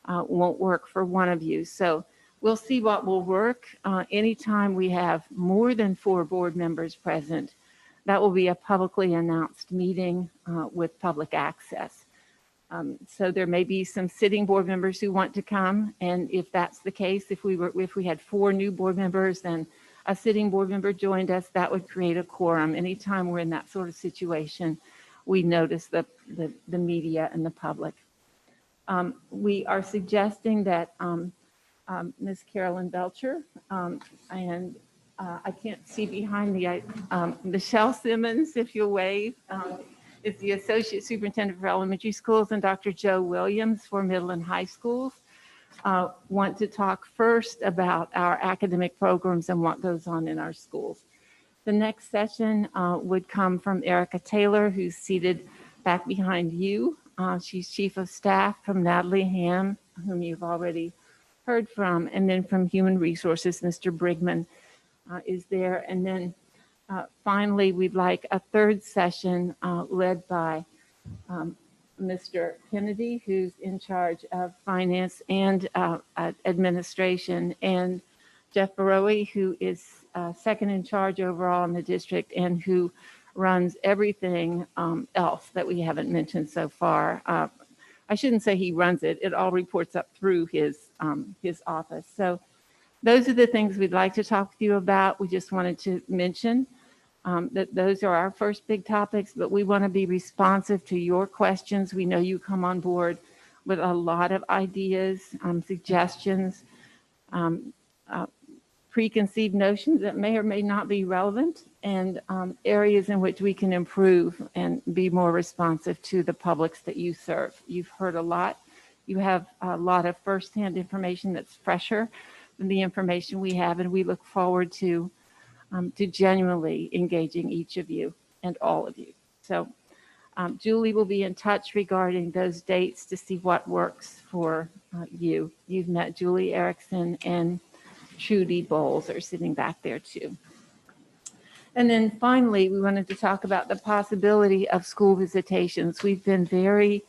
Speaker 11: won't work for one of you. So we'll see what will work. Anytime we have more than 4 board members present, that will be a publicly announced meeting with public access. So there may be some sitting board members who want to come, and if that's the case, if we had 4 new board members and a sitting board member joined us, that would create a quorum. Anytime we're in that sort of situation, we notice the media and the public. We are suggesting that Ms. Carolyn Belcher and I can't see behind me, Michelle Simmons, if you'll wave, is the Associate Superintendent for Elementary Schools, and Dr. Joe Williams for middle and high schools. want to talk first about our academic programs and what goes on in our schools. The next session would come from Erica Taylor, who's seated back behind you. She's Chief of Staff from Natalie Ham, whom you've already heard from. And then from Human Resources, Mr. Brigman is there. And then finally, we'd like a third session led by Mr. Kennedy, who's in charge of finance and administration, and Jeff Baroe, who is second in charge overall in the district and who runs everything else that we haven't mentioned so far. I shouldn't say he runs it. It all reports up through his office. So those are the things we'd like to talk with you about. We just wanted to mention that those are our first big topics, but we want to be responsive to your questions. We know you come on board with a lot of ideas, suggestions, preconceived notions that may or may not be relevant, and areas in which we can improve and be more responsive to the publics that you serve. You've heard a lot. You have a lot of firsthand information that's fresher than the information we have, and we look forward to genuinely engaging each of you and all of you. So Julie will be in touch regarding those dates to see what works for you. You've met Julie Erickson, and Trudy Bowles are sitting back there too. And then finally, we wanted to talk about the possibility of school visitations. We've been very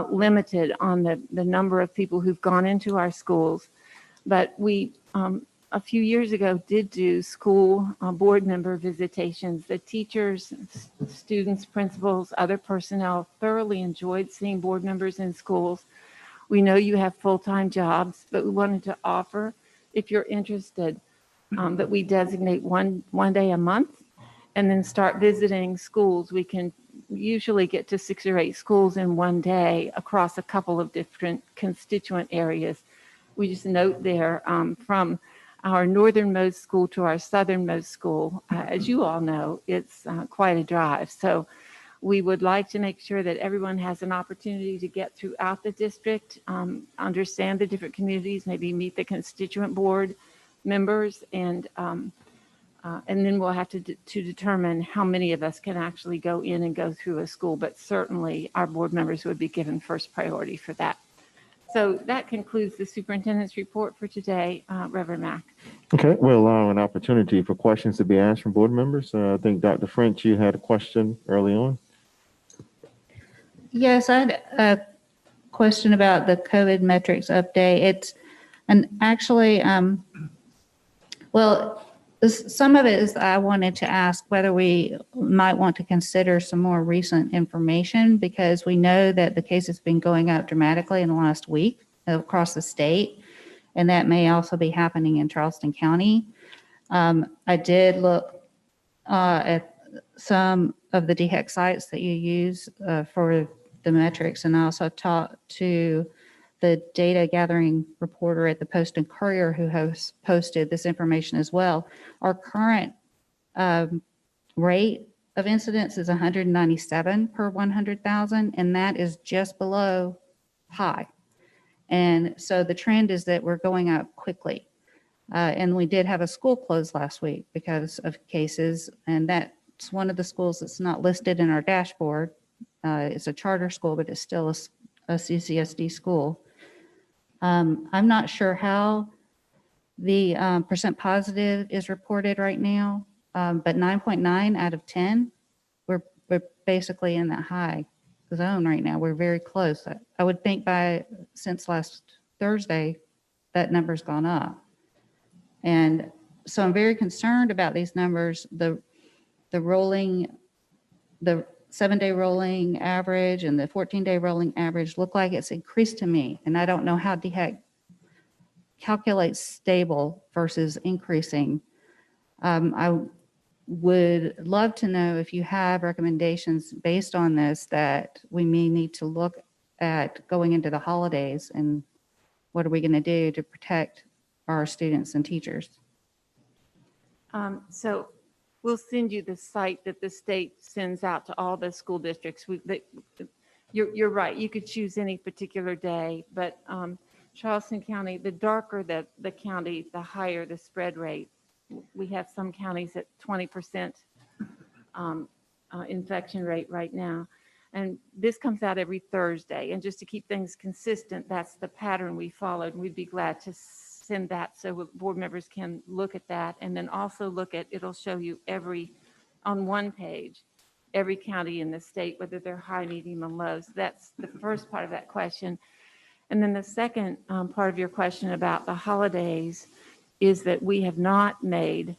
Speaker 11: limited on the number of people who've gone into our schools, but we a few years ago did do school board member visitations. The teachers, students, principals, other personnel thoroughly enjoyed seeing board members in schools. We know you have full-time jobs, but we wanted to offer, if you're interested, that we designate one day a month and then start visiting schools. We can usually get to 6 or 8 schools in one day across a couple of different constituent areas. We just note there from our northernmost school to our southernmost school, as you all know, it's quite a drive. So we would like to make sure that everyone has an opportunity to get throughout the district, understand the different communities, maybe meet the constituent board members, and then we'll have to determine how many of us can actually go in and go through a school, but certainly our board members would be given first priority for that. So that concludes the superintendent's report for today. Reverend Mack.
Speaker 3: Okay, we'll allow an opportunity for questions to be asked from board members. I think Dr. French, you had a question early on.
Speaker 4: Yes, I had a question about the COVID metrics update. Some of it is I wanted to ask whether we might want to consider some more recent information, because we know that the case has been going up dramatically in the last week across the state, and that may also be happening in Charleston County. I did look at some of the DHEC sites that you use for the metrics, and I also talked to the data gathering reporter at the Post and Courier who has posted this information as well. Our current rate of incidence is 197 per 100,000, and that is just below high. And so the trend is that we're going up quickly. And we did have a school closed last week because of cases, and that's one of the schools that's not listed in our dashboard. It's a charter school, but it's still a CCSD school. I'm not sure how the percent positive is reported right now, but 9.9 out of 10, we're basically in that high zone right now. We're very close. I would think since last Thursday, that number's gone up. And so I'm very concerned about these numbers. The 7-day rolling average and the 14-day rolling average look like it's increased to me. And I don't know how DHEC calculates stable versus increasing. I would love to know if you have recommendations based on this that we may need to look at going into the holidays, and what are we going to do to protect our students and teachers?
Speaker 11: So we'll send you the site that the state sends out to all the school districts. You're right. You could choose any particular day, but Charleston County, the darker the county, the higher the spread rate. We have some counties at 20% infection rate right now. And this comes out every Thursday. And just to keep things consistent, that's the pattern we followed. We'd be glad to send that so board members can look at that. And then also look at, it'll show you on one page, every county in the state, whether they're high, medium, and low. So that's the first part of that question. And then the second part of your question about the holidays is that we have not made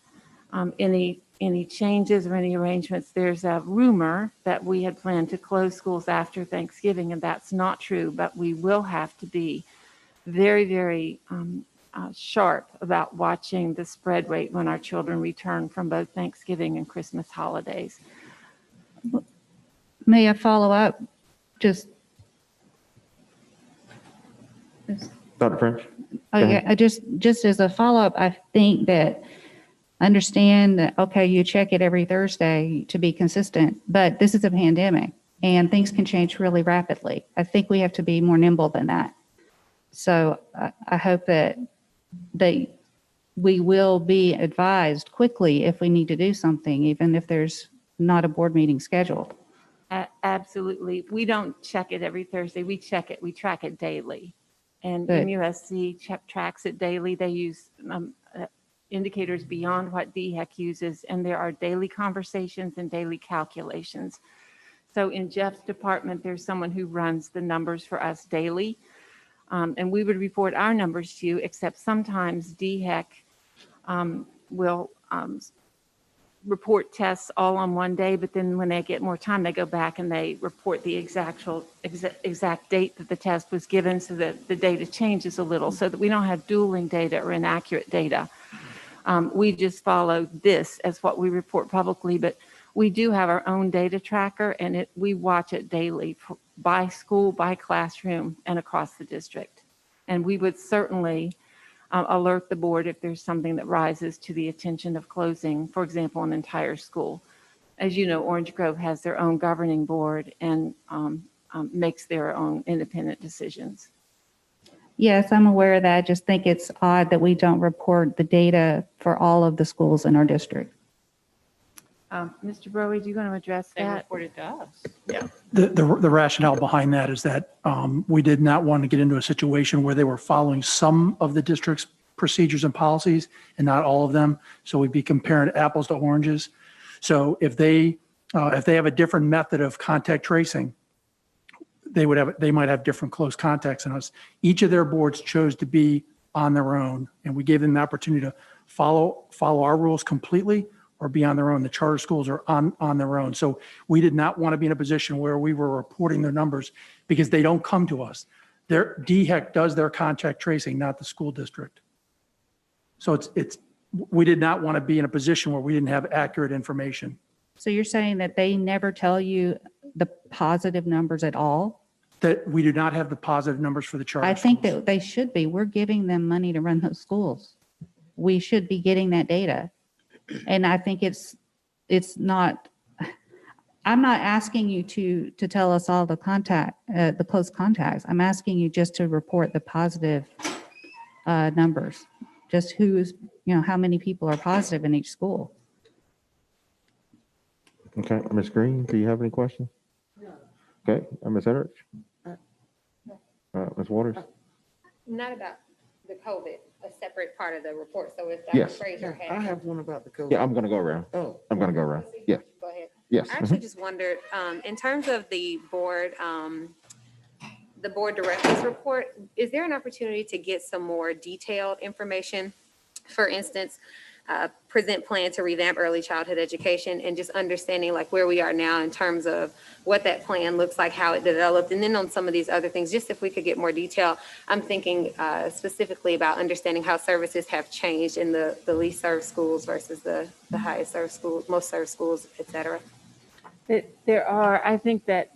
Speaker 11: any changes or any arrangements. There's a rumor that we had planned to close schools after Thanksgiving, and that's not true, but we will have to be very, very sharp about watching the spread rate when our children return from both Thanksgiving and Christmas holidays.
Speaker 4: May I follow up? Just,
Speaker 3: Dr. French?
Speaker 4: oh
Speaker 3: Go
Speaker 4: yeah, just as a follow-up, I think that understand that, okay, you check it every Thursday to be consistent, but this is a pandemic and things can change really rapidly. I think we have to be more nimble than that. So I hope that we will be advised quickly if we need to do something, even if there's not a board meeting scheduled.
Speaker 11: Absolutely. We don't check it every Thursday. We check it. We track it daily. And
Speaker 4: Good.
Speaker 11: MUSC tracks it daily. They use indicators beyond what DHEC uses, and there are daily conversations and daily calculations. So in Jeff's department, there's someone who runs the numbers for us daily, and we would report our numbers to you, except sometimes DHEC will report tests all on one day, but then when they get more time, they go back and they report the exact date that the test was given, so that the data changes a little, so that we don't have dueling data or inaccurate data. We just follow this as what we report publicly, but we do have our own data tracker, and we watch it daily by school, by classroom, and across the district. And we would certainly alert the board if there's something that rises to the attention of closing, for example, an entire school. As you know, Orange Grove has their own governing board and makes their own independent decisions.
Speaker 4: Yes, I'm aware of that. I just think it's odd that we don't report the data for all of the schools in our district.
Speaker 11: Mr. Browy, do you want to address
Speaker 6: They
Speaker 11: that?
Speaker 6: reported to us.
Speaker 12: Yeah, the rationale behind that is that we did not want to get into a situation where they were following some of the district's procedures and policies and not all of them. So we'd be comparing apples to oranges. So if they have a different method of contact tracing, they might have different close contacts than us. Each of their boards chose to be on their own, and we gave them the opportunity to follow our rules completely or be on their own. The charter schools are on their own. So we did not want to be in a position where we were reporting their numbers because they don't come to us. Their DHEC does their contact tracing, not the school district. So we did not want to be in a position where we didn't have accurate information.
Speaker 4: So you're saying that they never tell you the positive numbers at all?
Speaker 12: That we do not have the positive numbers for the charter
Speaker 4: I think
Speaker 12: schools.
Speaker 4: that they should be. We're giving them money to run those schools. We should be getting that data. And I think it's not, I'm not asking you to tell us all the close contacts. I'm asking you just to report the positive numbers. Just how many people are positive in each school.
Speaker 3: Okay, Ms. Green, do you have any questions? No. Okay, Ms. Edrich? Ms. Waters?
Speaker 8: Not about the COVID, a separate part of the report. So if
Speaker 3: Yes.
Speaker 8: Dr. Fraser
Speaker 9: I
Speaker 8: had.
Speaker 9: have one about the COVID.
Speaker 3: Yeah, I'm gonna go around.
Speaker 9: Oh.
Speaker 3: I'm gonna go around. Yeah,
Speaker 8: Go ahead.
Speaker 3: yes.
Speaker 8: I actually just wondered, in terms of the board directors report, is there an opportunity to get some more detailed information? For instance, present plan to revamp early childhood education and just understanding like where we are now in terms of what that plan looks like, how it developed, and then on some of these other things, just if we could get more detail. I'm thinking specifically about understanding how services have changed in the least served schools versus the highest served schools, most served schools, et cetera.
Speaker 11: There are, I think that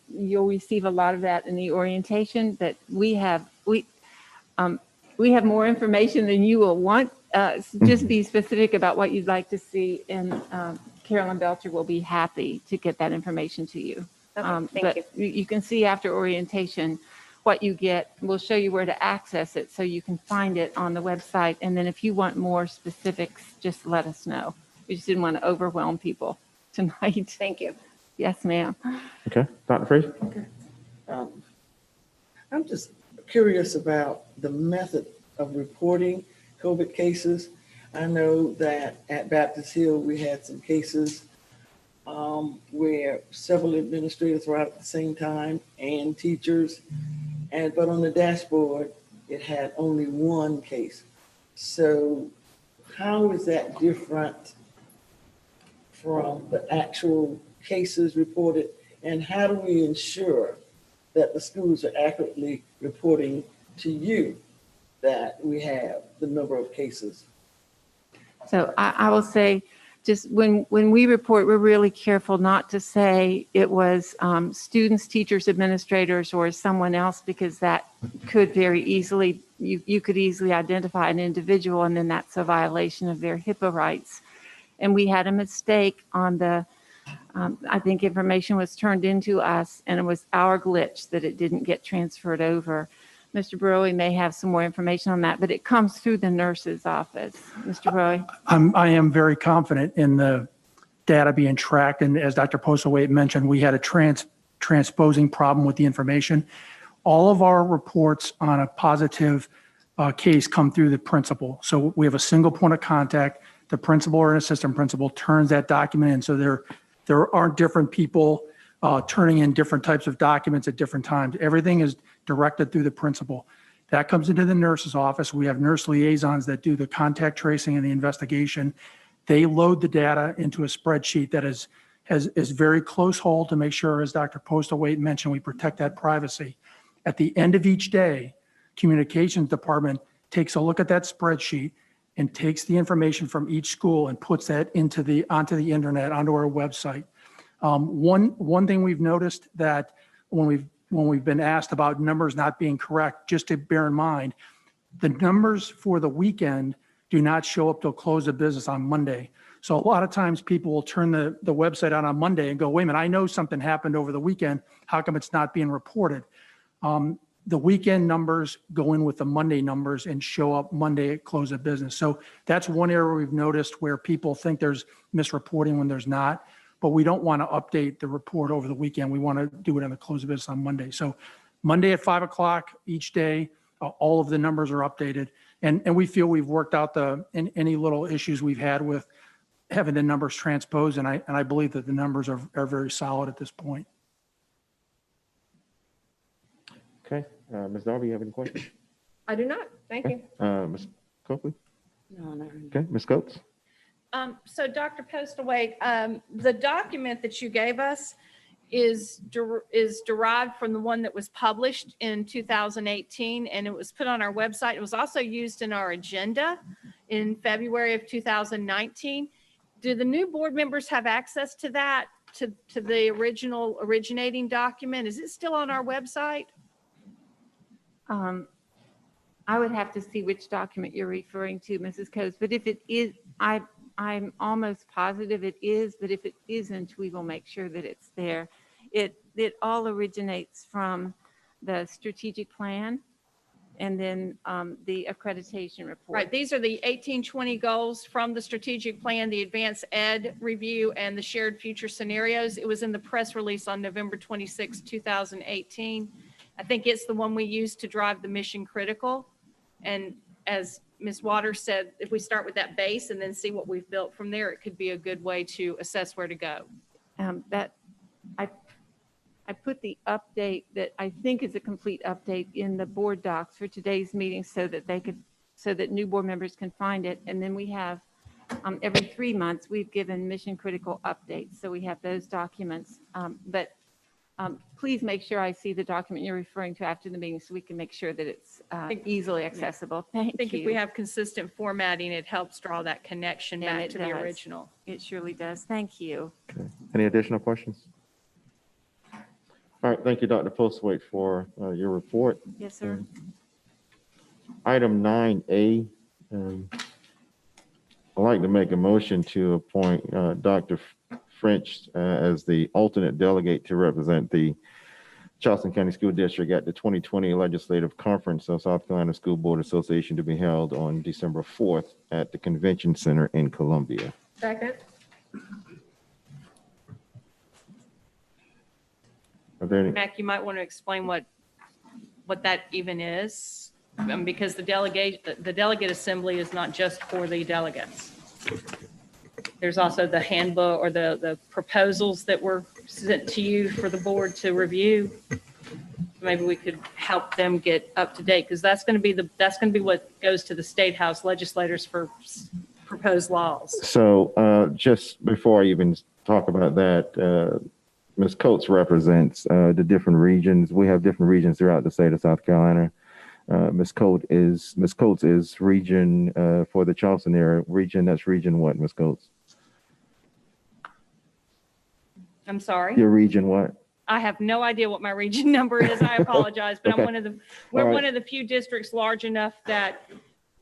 Speaker 11: you'll receive a lot of that in the orientation, that we have more information than you will want. Just be specific about what you'd like to see, and Carolyn Belcher will be happy to get that information to you.
Speaker 8: Okay, thank you.
Speaker 11: But you can see after orientation what you get. We'll show you where to access it so you can find it on the website. And then if you want more specifics, just let us know. We just didn't want to overwhelm people tonight.
Speaker 8: Thank you.
Speaker 11: Yes, ma'am.
Speaker 3: Okay, Dr. Frazier?
Speaker 13: I'm just curious about the method of reporting COVID cases. I know that at Baptist Hill, we had some cases where several administrators were out at the same time and teachers, but on the dashboard, it had only one case. So how is that different from the actual cases reported? And how do we ensure that the schools are accurately reporting to you that we have the number of cases?
Speaker 11: So I will say, just when we report, we're really careful not to say it was students, teachers, administrators, or someone else, because that could very easily, you could easily identify an individual, and then that's a violation of their HIPAA rights. And we had a mistake on the, I think information was turned into us, and it was our glitch that it didn't get transferred over. Mr. Broey may have some more information on that, but it comes through the nurse's office. Mr. Broey?
Speaker 12: I am very confident in the data being tracked. And as Dr. Postlewaite mentioned, we had a transposing problem with the information. All of our reports on a positive case come through the principal. So we have a single point of contact. The principal or an assistant principal turns that document in. So there aren't different people turning in different types of documents at different times. Everything is directed through the principal. That comes into the nurse's office. We have nurse liaisons that do the contact tracing and the investigation. They load the data into a spreadsheet that is very close hold to make sure, as Dr. Postlewaite mentioned, we protect that privacy. At the end of each day, communications department takes a look at that spreadsheet and takes the information from each school and puts that onto the internet, onto our website. One thing we've noticed that when we've been asked about numbers not being correct, just to bear in mind, the numbers for the weekend do not show up till close of business on Monday. So a lot of times people will turn the website on Monday and go, wait a minute, I know something happened over the weekend. How come it's not being reported? The weekend numbers go in with the Monday numbers and show up Monday at close of business. So that's one area we've noticed where people think there's misreporting when there's not. But we don't want to update the report over the weekend. We want to do it on the close of business on Monday. So Monday at 5 o'clock each day, all of the numbers are updated. And we feel we've worked out any little issues we've had with having the numbers transposed. And I believe that the numbers are very solid at this point.
Speaker 3: Okay, Ms. Darby, you have any questions?
Speaker 2: I do not. Thank you.
Speaker 3: Ms. Coakley?
Speaker 7: No, no.
Speaker 3: Okay, Ms. Coates?
Speaker 6: So Dr. Postlewaite, the document that you gave us is derived from the one that was published in 2018, and it was put on our website. It was also used in our agenda in February of 2019. Do the new board members have access to that, to the original originating document? Is it still on our website?
Speaker 11: I would have to see which document you're referring to, Mrs. Coates, but if it is, I'm almost positive it is, but if it isn't, we will make sure that it's there. It all originates from the strategic plan and then the accreditation report.
Speaker 6: Right. These are the 1820 goals from the strategic plan, the advanced ed review, and the shared future scenarios. It was in the press release on November 26, 2018. I think it's the one we use to drive the mission critical. And as Ms. Waters said, if we start with that base and then see what we've built from there, it could be a good way to assess where to go.
Speaker 11: I put the update that I think is a complete update in the board docs for today's meeting so that new board members can find it. And then we have every 3 months we've given mission critical updates. So we have those documents, but please make sure I see the document you're referring to after the meeting so we can make sure that it's easily accessible. Thank you.
Speaker 6: I think if we have consistent formatting, it helps draw that connection back to the original.
Speaker 11: It surely does. Thank you.
Speaker 3: Okay. Any additional questions? All right, thank you, Dr. Postlewaite, for your report.
Speaker 11: Yes, sir.
Speaker 3: Item 9A, I'd like to make a motion to appoint Dr. French as the alternate delegate to represent the Charleston County School District at the 2020 Legislative Conference of South Carolina School Board Association to be held on December 4th at the Convention Center in Columbia.
Speaker 2: Second.
Speaker 3: Are there any?
Speaker 6: Mac, you might want to explain what that even is, because the delegate assembly is not just for the delegates. There's also the handbook or the proposals that were sent to you for the board to review. Maybe we could help them get up to date, because that's going to be what goes to the State House legislators for proposed laws.
Speaker 3: So just before I even talk about that, Ms. Coates represents the different regions. We have different regions throughout the state of South Carolina. Ms. Coates is region for the Charleston area region. That's region what, Ms. Coates?
Speaker 6: I'm sorry.
Speaker 3: Your region what?
Speaker 6: I have no idea what my region number is. I apologize, but
Speaker 3: Okay.
Speaker 6: we're
Speaker 3: All right.
Speaker 6: one of the few districts large enough that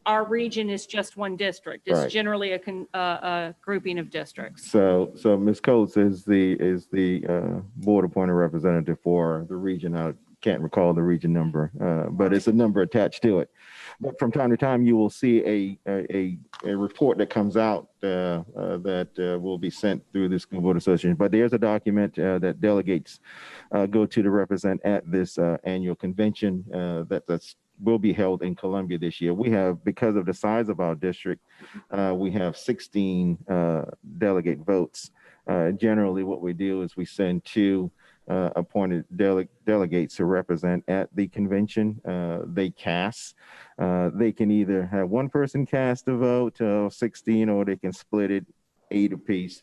Speaker 6: our region is just one district. It's
Speaker 3: Right.
Speaker 6: generally a grouping of districts.
Speaker 3: So Ms. Coates is the board appointed representative for the region. I can't recall the region number, but it's a number attached to it. But from time to time, you will see a report that comes out that will be sent through the School Board Association. But there's a document that delegates go to represent at this annual convention that's will be held in Columbia this year. We have, because of the size of our district, we have 16 delegate votes. Generally, what we do is we send two appointed delegates to represent at the convention. They cast. They can either have one person cast a vote, 16, or they can split it 8 apiece.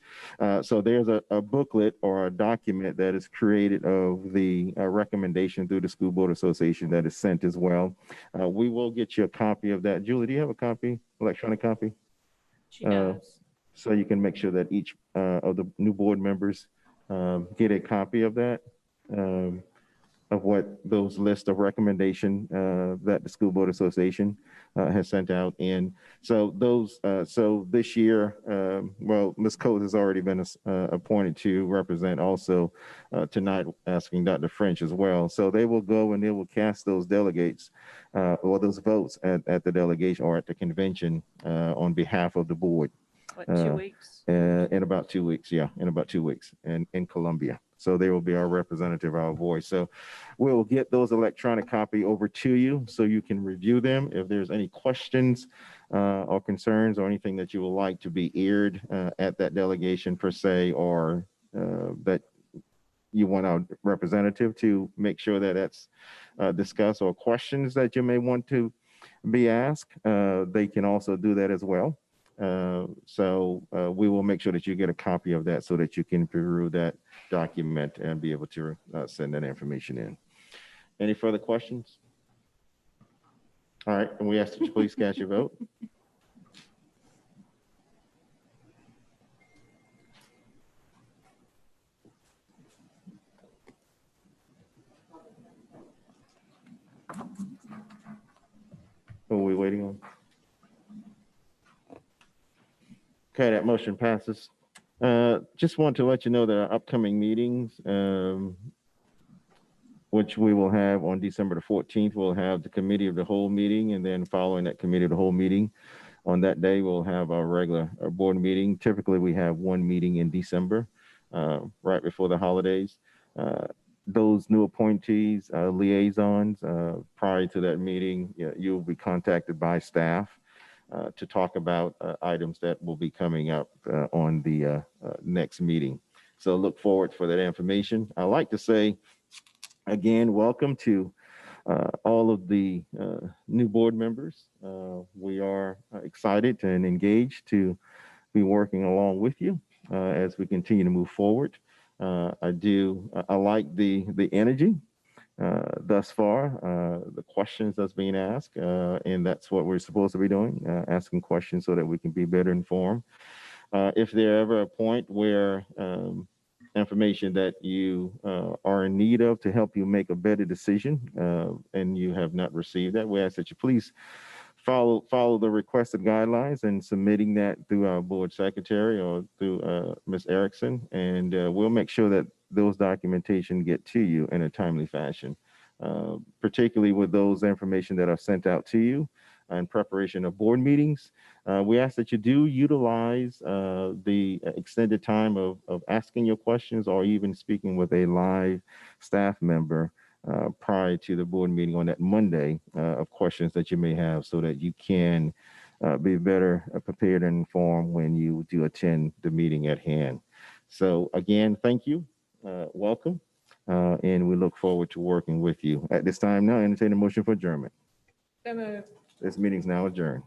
Speaker 3: So there's a booklet or a document that is created of the recommendation through the School Board Association that is sent as well. We will get you a copy of that. Julie, do you have a copy, electronic copy?
Speaker 6: She does.
Speaker 3: So you can make sure that each of the new board members get a copy of that, of what those lists of recommendation that the School Board Association has sent out. And so those, so this year, well, Ms. Coates has already been appointed to represent also tonight, asking Dr. French as well. So they will go and they will cast those delegates or those votes at the delegation or at the convention on behalf of the board.
Speaker 6: What, 2 weeks?
Speaker 3: In about 2 weeks, yeah, in about 2 weeks in Columbia. So they will be our representative, our voice. So we'll get those electronic copy over to you so you can review them. If there's any questions or concerns or anything that you would like to be aired at that delegation per se, or that you want our representative to make sure that that's discussed, or questions that you may want to be asked, they can also do that as well. So we will make sure that you get a copy of that so that you can peruse that document and be able to send that information in. Any further questions? All right, and we ask that you please cast your vote. What are we waiting on? Okay, that motion passes. Just want to let you know that our upcoming meetings, which we will have on December the 14th, we'll have the committee of the whole meeting, and then following that committee of the whole meeting, on that day, we'll have our regular board meeting. Typically, we have one meeting in December, right before the holidays. Those new appointees, liaisons, prior to that meeting, you'll be contacted by staff to talk about items that will be coming up on the next meeting. So look forward for that information. I'd like to say, again, welcome to all of the new board members. We are excited and engaged to be working along with you as we continue to move forward. I like the energy thus far, the questions that's being asked, and that's what we're supposed to be doing, asking questions so that we can be better informed. If there ever a point where information that you are in need of to help you make a better decision and you have not received that, we ask that you please follow the requested guidelines and submitting that through our board secretary or through Ms. Erickson, and we'll make sure that those documentation get to you in a timely fashion, particularly with those information that are sent out to you in preparation of board meetings. We ask that you do utilize the extended time of asking your questions or even speaking with a live staff member prior to the board meeting on that Monday of questions that you may have, so that you can be better prepared and informed when you do attend the meeting at hand. So again, thank you, welcome, and we look forward to working with you. At this time now, entertain a motion for adjournment. This meeting's now adjourned.